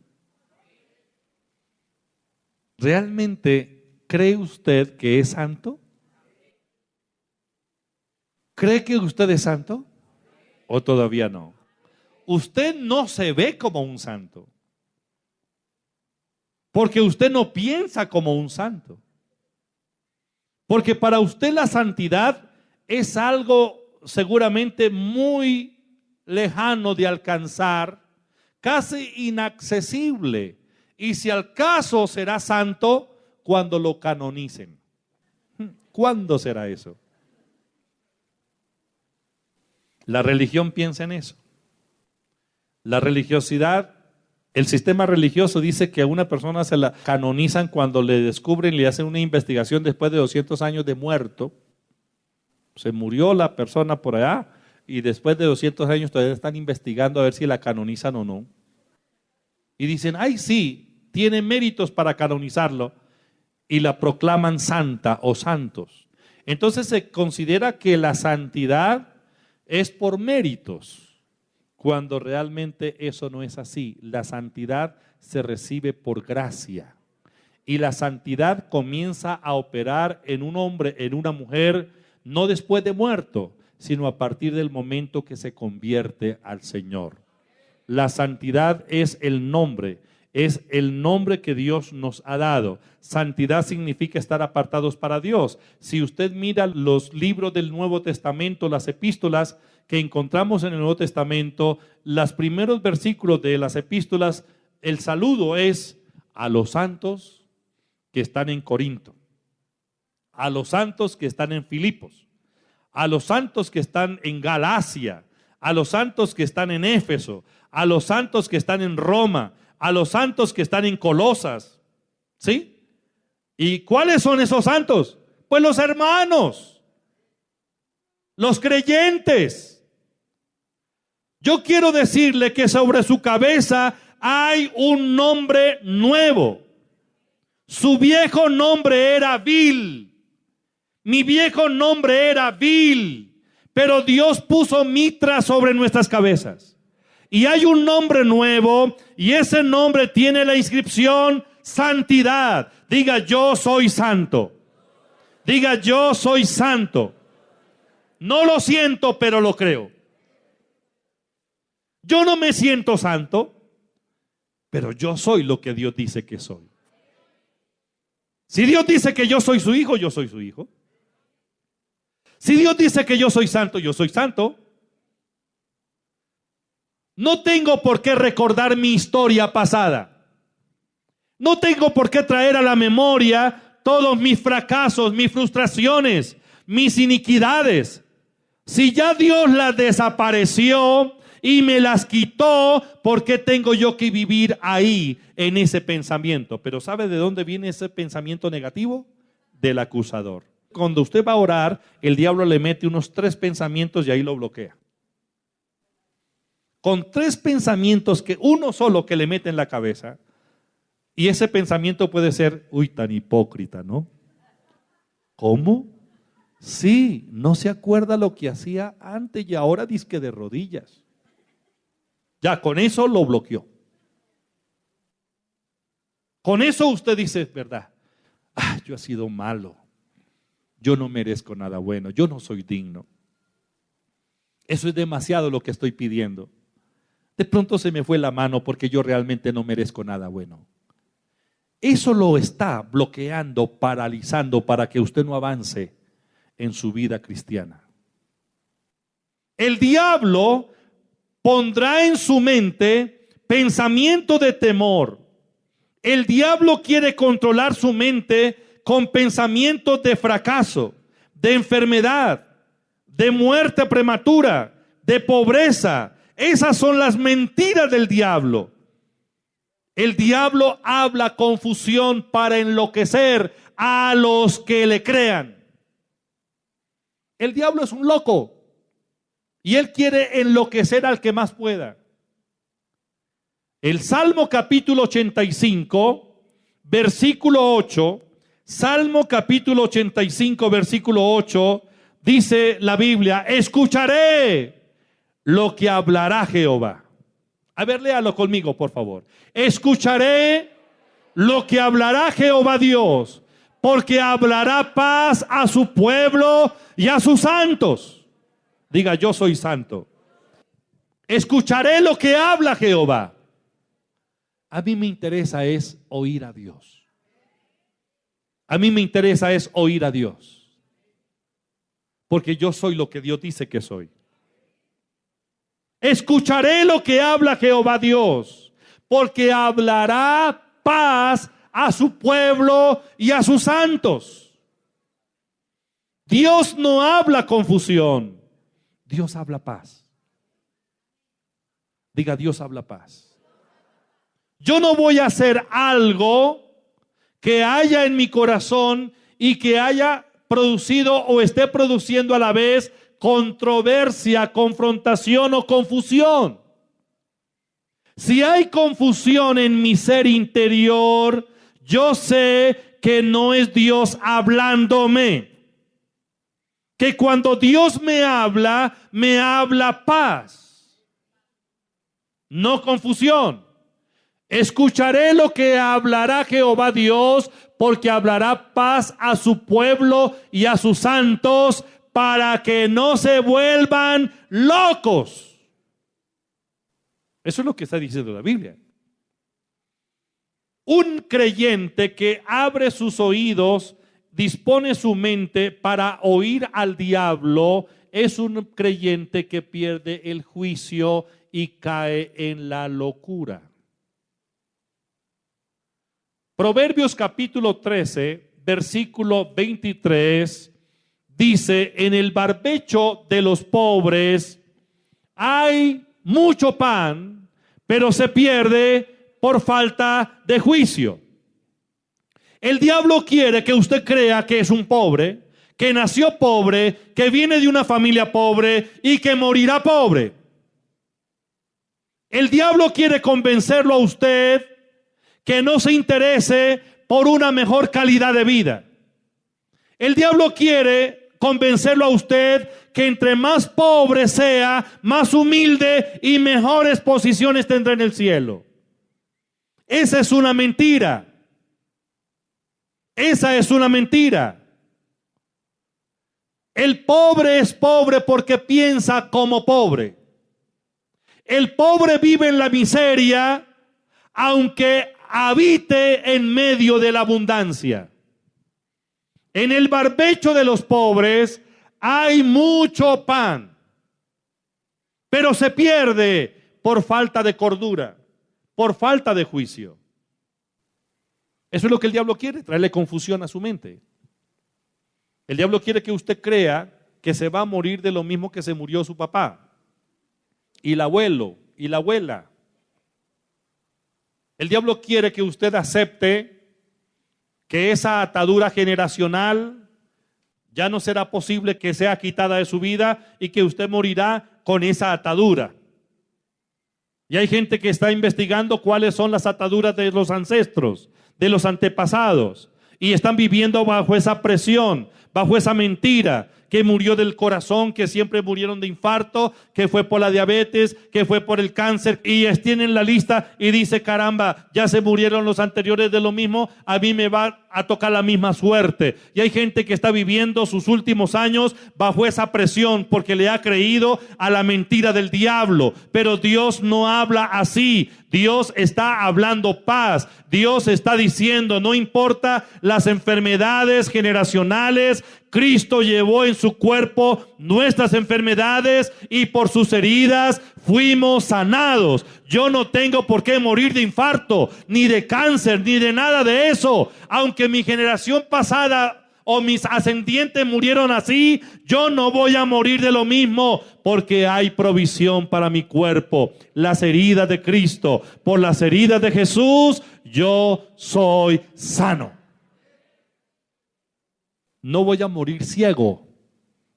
¿Realmente cree usted que es santo? ¿Cree que usted es santo? ¿O todavía no? Usted no se ve como un santo, porque usted no piensa como un santo. Porque para usted la santidad es algo seguramente muy lejano de alcanzar, casi inaccesible. Y si al caso será santo cuando lo canonicen. ¿Cuándo será eso? La religión piensa en eso. La religiosidad, el sistema religioso dice que a una persona se la canonizan cuando le descubren, le hacen una investigación después de 200 años de muerto. Se murió la persona por allá y después de 200 años todavía están investigando a ver si la canonizan o no. Y dicen: ay, sí, tiene méritos para canonizarlo, y la proclaman santa o santos. Entonces se considera que la santidad es por méritos, cuando realmente eso no es así. La santidad se recibe por gracia, y la santidad comienza a operar en un hombre, en una mujer, no después de muerto, sino a partir del momento que se convierte al Señor. La santidad es el nombre que Dios nos ha dado. Santidad significa estar apartados para Dios. Si usted mira los libros del Nuevo Testamento, las epístolas que encontramos en el Nuevo Testamento, los primeros versículos de las epístolas, el saludo es a los santos que están en Corinto, a los santos que están en Filipos, a los santos que están en Galacia, a los santos que están en Éfeso, a los santos que están en Roma, a los santos que están en Colosas. ¿Sí? ¿Y cuáles son esos santos? Pues los hermanos, los creyentes. Yo quiero decirle que sobre su cabeza hay un nombre nuevo. Su viejo nombre era vil. Mi viejo nombre era vil. Pero Dios puso mitra sobre nuestras cabezas. Y hay un nombre nuevo, y ese nombre tiene la inscripción santidad. Diga, yo soy santo. Diga, yo soy santo. No lo siento, pero lo creo. Yo no me siento santo, pero yo soy lo que Dios dice que soy. Si Dios dice que yo soy su hijo, yo soy su hijo. Si Dios dice que yo soy santo, yo soy santo. No tengo por qué recordar mi historia pasada. No tengo por qué traer a la memoria todos mis fracasos, mis frustraciones, mis iniquidades. Si ya Dios las desapareció y me las quitó, ¿por qué tengo yo que vivir ahí en ese pensamiento? Pero ¿sabe de dónde viene ese pensamiento negativo? Del acusador. Cuando usted va a orar, el diablo le mete unos 3 pensamientos y ahí lo bloquea. Con 3 pensamientos, que uno solo que le mete en la cabeza, y ese pensamiento puede ser, uy, tan hipócrita, ¿no? ¿Cómo? Sí, no se acuerda lo que hacía antes y ahora dizque de rodillas. Ya, con eso lo bloqueó. Con eso usted dice, es verdad, yo he sido malo, yo no merezco nada bueno, yo no soy digno. Eso es demasiado lo que estoy pidiendo. De pronto se me fue la mano porque yo realmente no merezco nada bueno. Eso lo está bloqueando, paralizando para que usted no avance en su vida cristiana. El diablo pondrá en su mente pensamiento de temor. El diablo quiere controlar su mente con pensamientos de fracaso, de enfermedad, de muerte prematura, de pobreza. Esas son las mentiras del diablo. El diablo habla confusión para enloquecer a los que le crean. El diablo es un loco y él quiere enloquecer al que más pueda. El Salmo capítulo 85, versículo 8, Salmo capítulo 85, versículo 8, dice la Biblia, escucharé lo que hablará Jehová. A ver, léalo conmigo, por favor. Escucharé lo que hablará Jehová Dios, porque hablará paz a su pueblo y a sus santos. Diga, yo soy santo. Escucharé lo que habla Jehová. A mí me interesa es oír a Dios. A mí me interesa es oír a Dios. Porque yo soy lo que Dios dice que soy. Escucharé lo que habla Jehová Dios, porque hablará paz a su pueblo y a sus santos. Dios no habla confusión, Dios habla paz. Diga, Dios habla paz. Yo no voy a hacer algo que haya en mi corazón y que haya producido o esté produciendo a la vez controversia, confrontación o confusión. Si hay confusión en mi ser interior, yo sé que no es Dios hablándome. Que cuando Dios me habla paz, no confusión. Escucharé lo que hablará Jehová Dios, porque hablará paz a su pueblo y a sus santos, para que no se vuelvan locos. Eso es lo que está diciendo la Biblia. Un creyente que abre sus oídos, dispone su mente para oír al diablo, es un creyente que pierde el juicio y cae en la locura. Proverbios capítulo 13, versículo 23, dice, en el barbecho de los pobres hay mucho pan, pero se pierde por falta de juicio. El diablo quiere que usted crea que es un pobre, que nació pobre, que viene de una familia pobre y que morirá pobre. El diablo quiere convencerlo a usted que no se interese por una mejor calidad de vida. El diablo quiere convencerlo a usted que entre más pobre sea, más humilde y mejores posiciones tendrá en el cielo. Esa es una mentira. Esa es una mentira. El pobre es pobre porque piensa como pobre. El pobre vive en la miseria, aunque habite en medio de la abundancia. En el barbecho de los pobres hay mucho pan, pero se pierde por falta de cordura, por falta de juicio. Eso es lo que el diablo quiere, traerle confusión a su mente. El diablo quiere que usted crea que se va a morir de lo mismo que se murió su papá, y el abuelo, y la abuela. El diablo quiere que usted acepte que esa atadura generacional ya no será posible que sea quitada de su vida y que usted morirá con esa atadura. Y hay gente que está investigando cuáles son las ataduras de los ancestros, de los antepasados, y están viviendo bajo esa presión, bajo esa mentira, que murió del corazón, que siempre murieron de infarto, que fue por la diabetes, que fue por el cáncer, y tienen la lista y dice, caramba, ya se murieron los anteriores de lo mismo, a mí me va a tocar la misma suerte. Y hay gente que está viviendo sus últimos años bajo esa presión porque le ha creído a la mentira del diablo. Pero Dios no habla así. Dios está hablando paz. Dios está diciendo, no importa las enfermedades generacionales, Cristo llevó en su cuerpo nuestras enfermedades y por sus heridas fuimos sanados. Yo no tengo por qué morir de infarto, ni de cáncer, ni de nada de eso. Aunque mi generación pasada o mis ascendientes murieron así, yo no voy a morir de lo mismo, porque hay provisión para mi cuerpo. Las heridas de Cristo, por las heridas de Jesús, yo soy sano. No voy a morir ciego,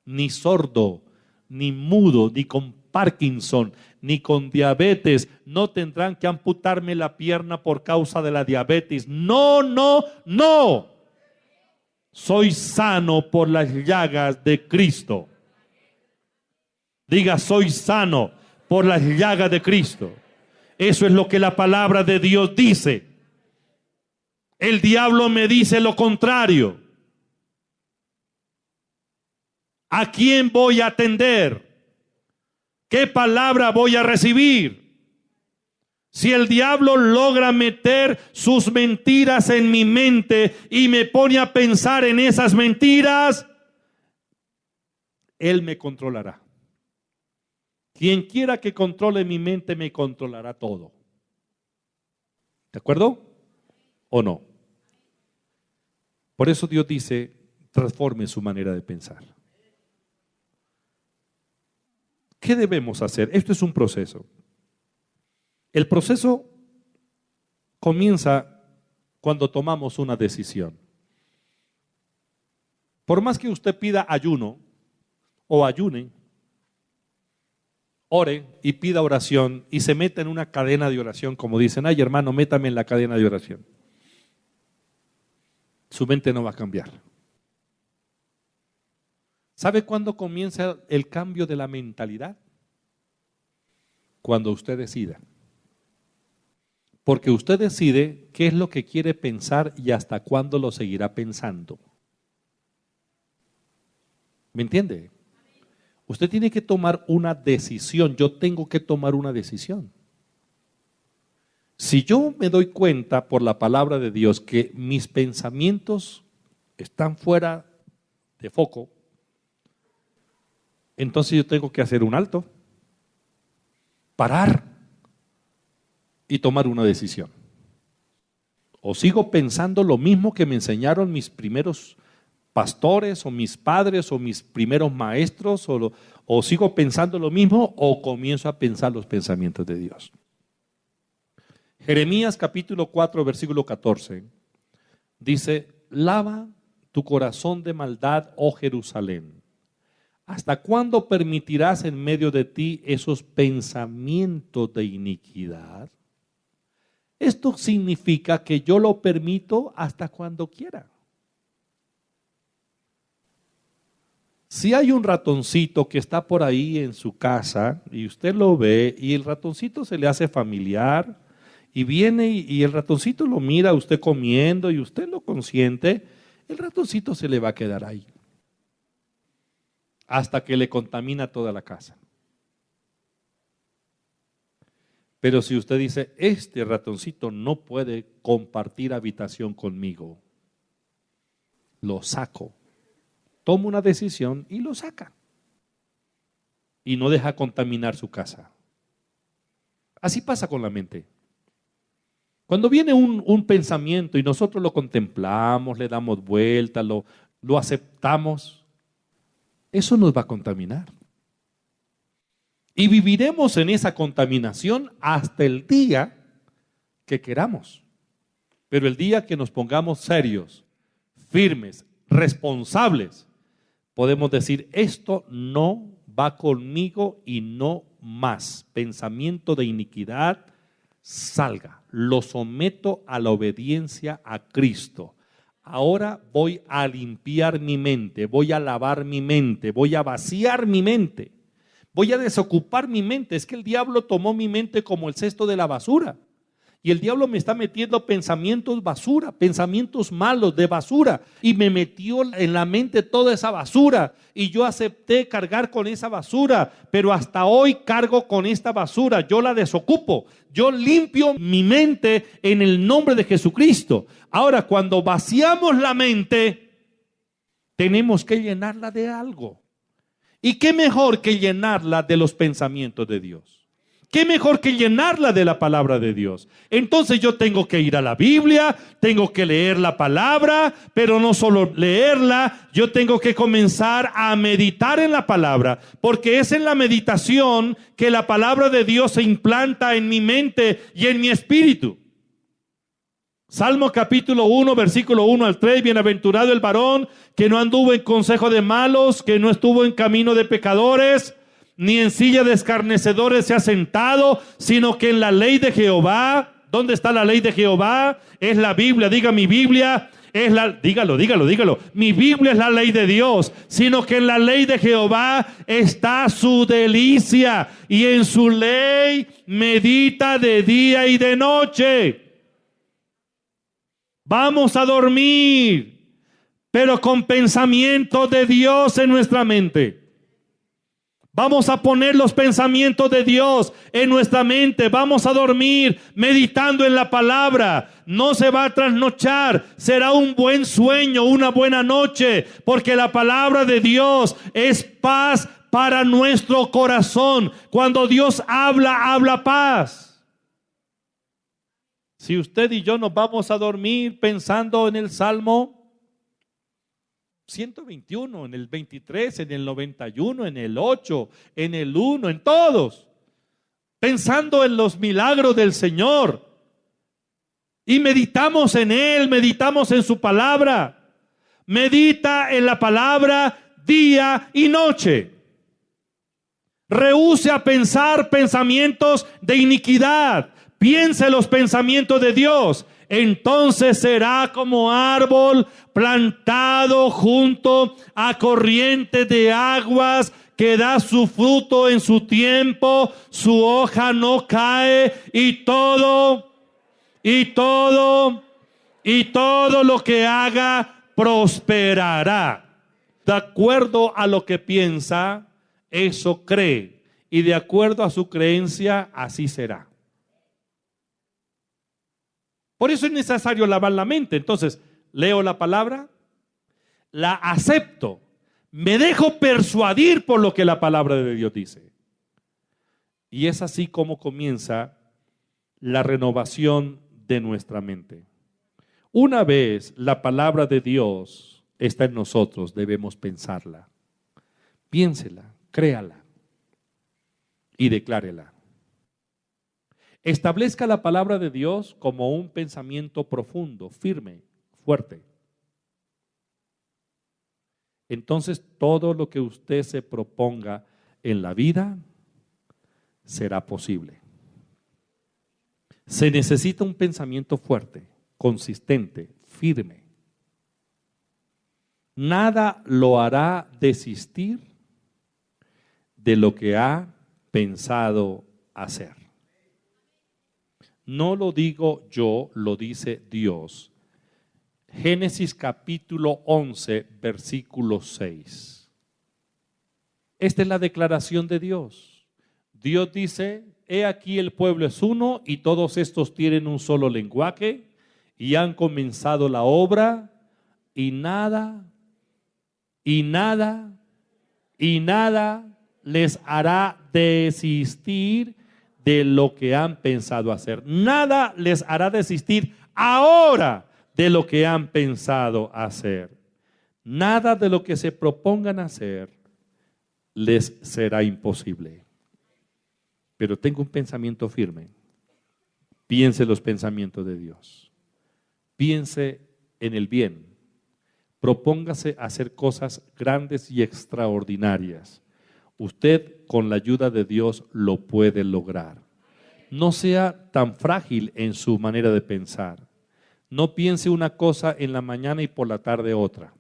ni sordo, ni mudo, ni con Parkinson, ni con diabetes. No tendrán que amputarme la pierna por causa de la diabetes. No, no, no. Soy sano por las llagas de Cristo. Diga, soy sano por las llagas de Cristo. Eso es lo que la palabra de Dios dice. El diablo me dice lo contrario. ¿A quién voy a atender? ¿Qué palabra voy a recibir? Si el diablo logra meter sus mentiras en mi mente y me pone a pensar en esas mentiras, él me controlará. Quien quiera que controle mi mente me controlará todo. ¿De acuerdo? ¿O no? Por eso Dios dice, transforme su manera de pensar. ¿Qué debemos hacer? Esto es un proceso. El proceso comienza cuando tomamos una decisión. Por más que usted pida ayuno o ayune, ore y pida oración y se meta en una cadena de oración, como dicen, ay hermano, métame en la cadena de oración. Su mente no va a cambiar. ¿Sabe cuándo comienza el cambio de la mentalidad? Cuando usted decida. Porque usted decide qué es lo que quiere pensar y hasta cuándo lo seguirá pensando. ¿Me entiende? Usted tiene que tomar una decisión. Yo tengo que tomar una decisión. Si yo me doy cuenta por la palabra de Dios que mis pensamientos están fuera de foco, entonces yo tengo que hacer un alto, parar y tomar una decisión. O sigo pensando lo mismo que me enseñaron mis primeros pastores o mis padres o mis primeros maestros o sigo pensando lo mismo o comienzo a pensar los pensamientos de Dios. Jeremías capítulo 4 versículo 14 dice: lava tu corazón de maldad, oh Jerusalén. ¿Hasta cuándo permitirás en medio de ti esos pensamientos de iniquidad? Esto significa que yo lo permito hasta cuando quiera. Si hay un ratoncito que está por ahí en su casa y usted lo ve y el ratoncito se le hace familiar y viene y el ratoncito lo mira a usted comiendo y usted lo consiente, el ratoncito se le va a quedar ahí hasta que le contamina toda la casa. Pero si usted dice, este ratoncito no puede compartir habitación conmigo, lo saco. Toma una decisión y lo saca. Y no deja contaminar su casa. Así pasa con la mente. Cuando viene un pensamiento y nosotros lo contemplamos, le damos vuelta, lo aceptamos, eso nos va a contaminar. Y viviremos en esa contaminación hasta el día que queramos. Pero el día que nos pongamos serios, firmes, responsables, podemos decir, esto no va conmigo y no más. Pensamiento de iniquidad, salga. Lo someto a la obediencia a Cristo. Ahora voy a limpiar mi mente, voy a lavar mi mente, voy a vaciar mi mente, voy a desocupar mi mente. Es que el diablo tomó mi mente como el cesto de la basura. Y el diablo me está metiendo pensamientos basura, pensamientos malos de basura. Y me metió en la mente toda esa basura. Y yo acepté cargar con esa basura. Pero hasta hoy cargo con esta basura. Yo la desocupo. Yo limpio mi mente en el nombre de Jesucristo. Ahora, cuando vaciamos la mente, tenemos que llenarla de algo. ¿Y qué mejor que llenarla de los pensamientos de Dios? ¿Qué mejor que llenarla de la palabra de Dios? Entonces yo tengo que ir a la Biblia, tengo que leer la palabra, pero no solo leerla, yo tengo que comenzar a meditar en la palabra, porque es en la meditación que la palabra de Dios se implanta en mi mente y en mi espíritu. Salmo capítulo 1, versículo 1 al 3, bienaventurado el varón que no anduvo en consejo de malos, que no estuvo en camino de pecadores, ni en silla de escarnecedores se ha sentado, sino que en la ley de Jehová. ¿Dónde está la ley de Jehová? Es la Biblia. Diga, mi Biblia es la... Dígalo. Mi Biblia es la ley de Dios, sino que en la ley de Jehová está su delicia, y en su ley medita de día y de noche. Vamos a dormir, pero con pensamientos de Dios en nuestra mente. Vamos a poner los pensamientos de Dios en nuestra mente. Vamos a dormir meditando en la palabra. No se va a trasnochar. Será un buen sueño, una buena noche, porque la palabra de Dios es paz para nuestro corazón. Cuando Dios habla, habla paz. Si usted y yo nos vamos a dormir pensando en el Salmo 121, en el 23, en el 91, en el 8, en el 1, en todos, pensando en los milagros del Señor, y meditamos en Él, meditamos en su palabra. Medita en la palabra día y noche. Rehúse a pensar pensamientos de iniquidad. Piense los pensamientos de Dios. Entonces será como árbol plantado junto a corrientes de aguas, que da su fruto en su tiempo, su hoja no cae, y todo lo que haga prosperará. De acuerdo a lo que piensa, eso cree, y de acuerdo a su creencia, así será. Por eso es necesario lavar la mente. Entonces, leo la palabra, la acepto, me dejo persuadir por lo que la palabra de Dios dice. Y es así como comienza la renovación de nuestra mente. Una vez la palabra de Dios está en nosotros, debemos pensarla. Piénsela, créala y declárela. Establezca la palabra de Dios como un pensamiento profundo, firme, fuerte. Entonces todo lo que usted se proponga en la vida será posible. Se necesita un pensamiento fuerte, consistente, firme. Nada lo hará desistir de lo que ha pensado hacer. No lo digo yo, lo dice Dios. Génesis capítulo 11, versículo 6. Esta es la declaración de Dios. Dios dice: he aquí el pueblo es uno y todos estos tienen un solo lenguaje y han comenzado la obra y nada les hará desistir de lo que han pensado hacer. Nada les hará desistir ahora de lo que han pensado hacer. Nada de lo que se propongan hacer les será imposible. Pero tengo un pensamiento firme. Piense los pensamientos de Dios. Piense en el bien. Propóngase hacer cosas grandes y extraordinarias. Usted, con la ayuda de Dios, lo puede lograr. No sea tan frágil en su manera de pensar. No piense una cosa en la mañana y por la tarde otra.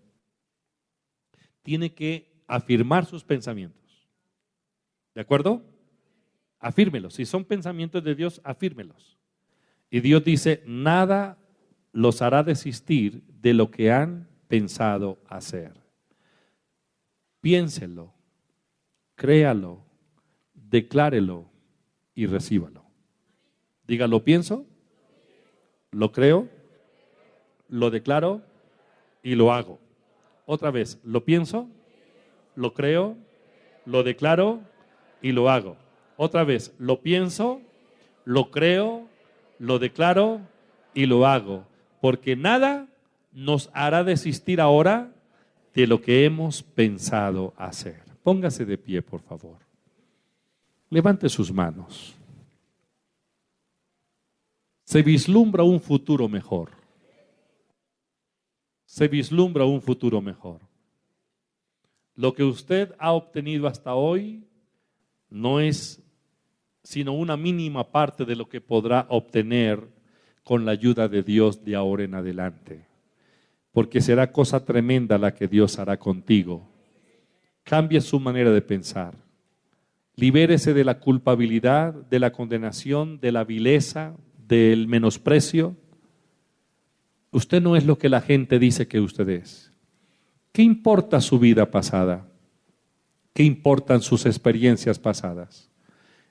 Tiene que afirmar sus pensamientos. ¿De acuerdo? Afírmelos. Si son pensamientos de Dios, afírmelos. Y Dios dice: nada los hará desistir de lo que han pensado hacer. Piénselo, créalo, declárelo y recíbalo. Diga: lo pienso, lo creo, lo declaro y lo hago. Otra vez: lo pienso, lo creo, lo declaro y lo hago. Otra vez: lo pienso, lo creo, lo declaro y lo hago. Porque nada nos hará desistir ahora de lo que hemos pensado hacer. Póngase de pie, por favor. Levante sus manos. Se vislumbra un futuro mejor. Se vislumbra un futuro mejor. Lo que usted ha obtenido hasta hoy no es sino una mínima parte de lo que podrá obtener con la ayuda de Dios de ahora en adelante. Porque será cosa tremenda la que Dios hará contigo. Cambie su manera de pensar. Libérese de la culpabilidad, de la condenación, de la vileza, del menosprecio. Usted no es lo que la gente dice que usted es. ¿Qué importa su vida pasada? ¿Qué importan sus experiencias pasadas?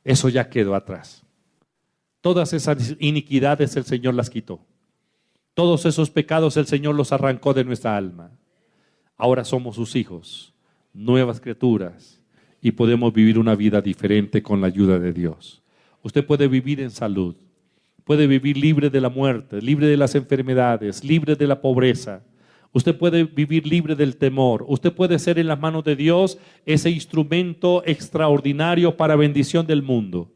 Eso ya quedó atrás. Todas esas iniquidades el Señor las quitó. Todos esos pecados el Señor los arrancó de nuestra alma. Ahora somos sus hijos, nuevas criaturas, y podemos vivir una vida diferente con la ayuda de Dios. Usted puede vivir en salud, puede vivir libre de la muerte, libre de las enfermedades, libre de la pobreza. Usted puede vivir libre del temor. Usted puede ser en las manos de Dios ese instrumento extraordinario para bendición del mundo.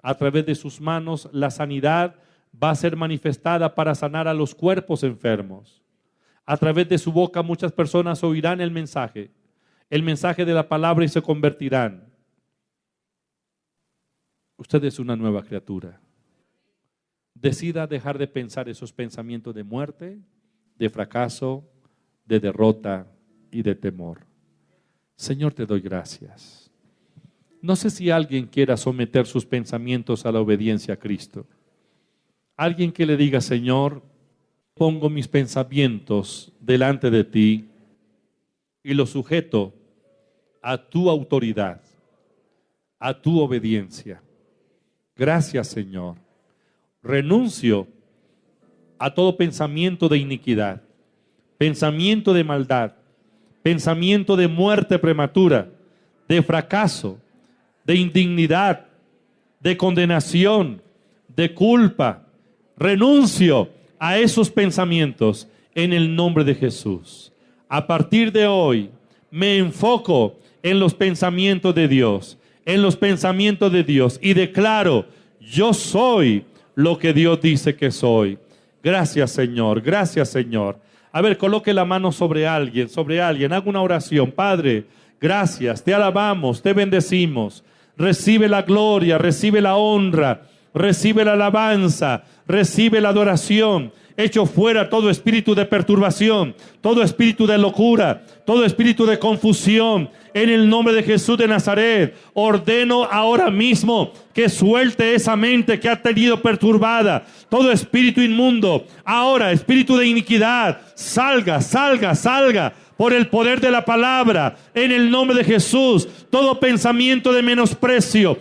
A través de sus manos la sanidad va a ser manifestada para sanar a los cuerpos enfermos. A través de su boca muchas personas oirán el mensaje de la palabra, y se convertirán. Usted es una nueva criatura. Decida dejar de pensar esos pensamientos de muerte, de fracaso, de derrota y de temor. Señor, te doy gracias. No sé si alguien quiera someter sus pensamientos a la obediencia a Cristo. Alguien que le diga: Señor, pongo mis pensamientos delante de ti y los sujeto a tu autoridad, a tu obediencia. Gracias, Señor. Renuncio a todo pensamiento de iniquidad, pensamiento de maldad, pensamiento de muerte prematura, de fracaso, de indignidad, de condenación, de culpa. Renuncio a esos pensamientos en el nombre de Jesús. A partir de hoy me enfoco en los pensamientos de Dios, en los pensamientos de Dios, y declaro, yo soy lo que Dios dice que soy. Gracias, Señor, gracias, Señor. A ver, coloque la mano sobre alguien, haga una oración. Padre, gracias, te alabamos, te bendecimos. Recibe la gloria, recibe la honra, recibe la alabanza, recibe la adoración. Echo fuera todo espíritu de perturbación, todo espíritu de locura, todo espíritu de confusión. En el nombre de Jesús de Nazaret, ordeno ahora mismo que suelte esa mente que ha tenido perturbada. Todo espíritu inmundo, ahora espíritu de iniquidad, salga, salga, salga. Por el poder de la palabra, en el nombre de Jesús, todo pensamiento de menosprecio,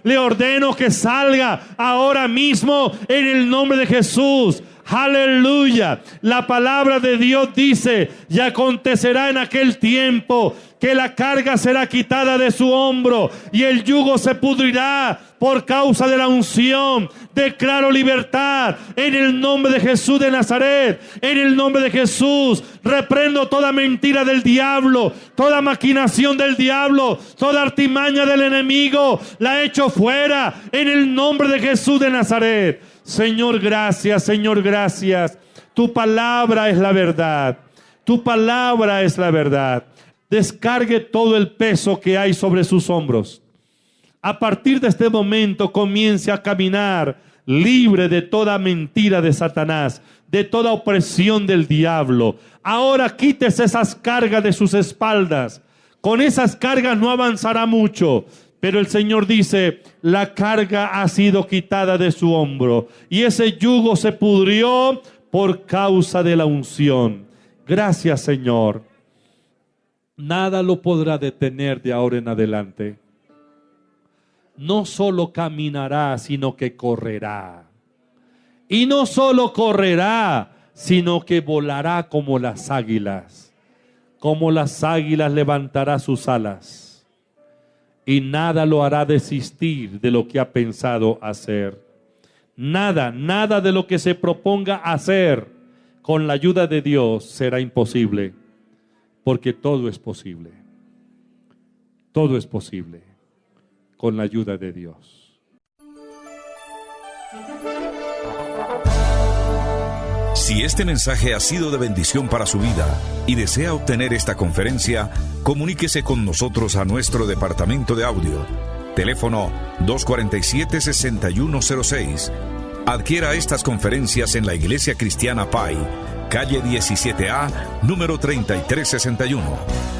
le ordeno que salga ahora mismo en el nombre de Jesús. Aleluya. La palabra de Dios dice, y acontecerá en aquel tiempo que la carga será quitada de su hombro y el yugo se pudrirá por causa de la unción. Declaro libertad en el nombre de Jesús de Nazaret. En el nombre de Jesús reprendo toda mentira del diablo, toda maquinación del diablo, toda artimaña del enemigo. La echo fuera en el nombre de Jesús de Nazaret. Señor, gracias, Señor, gracias. Tu palabra es la verdad. Tu palabra es la verdad. Descargue todo el peso que hay sobre sus hombros. A partir de este momento comience a caminar libre de toda mentira de Satanás, de toda opresión del diablo. Ahora quítese esas cargas de sus espaldas. Con esas cargas no avanzará mucho. Pero el Señor dice, la carga ha sido quitada de su hombro y ese yugo se pudrió por causa de la unción. Gracias, Señor. Nada lo podrá detener de ahora en adelante. No solo caminará, sino que correrá. Y no solo correrá, sino que volará como las águilas. Como las águilas levantará sus alas. Y nada lo hará desistir de lo que ha pensado hacer. Nada, nada de lo que se proponga hacer con la ayuda de Dios será imposible. Porque todo es posible. Todo es posible con la ayuda de Dios. Si este mensaje ha sido de bendición para su vida y desea obtener esta conferencia, comuníquese con nosotros a nuestro departamento de audio. Teléfono 247-6106. Adquiera estas conferencias en la Iglesia Cristiana Pai, calle 17A, número 3361.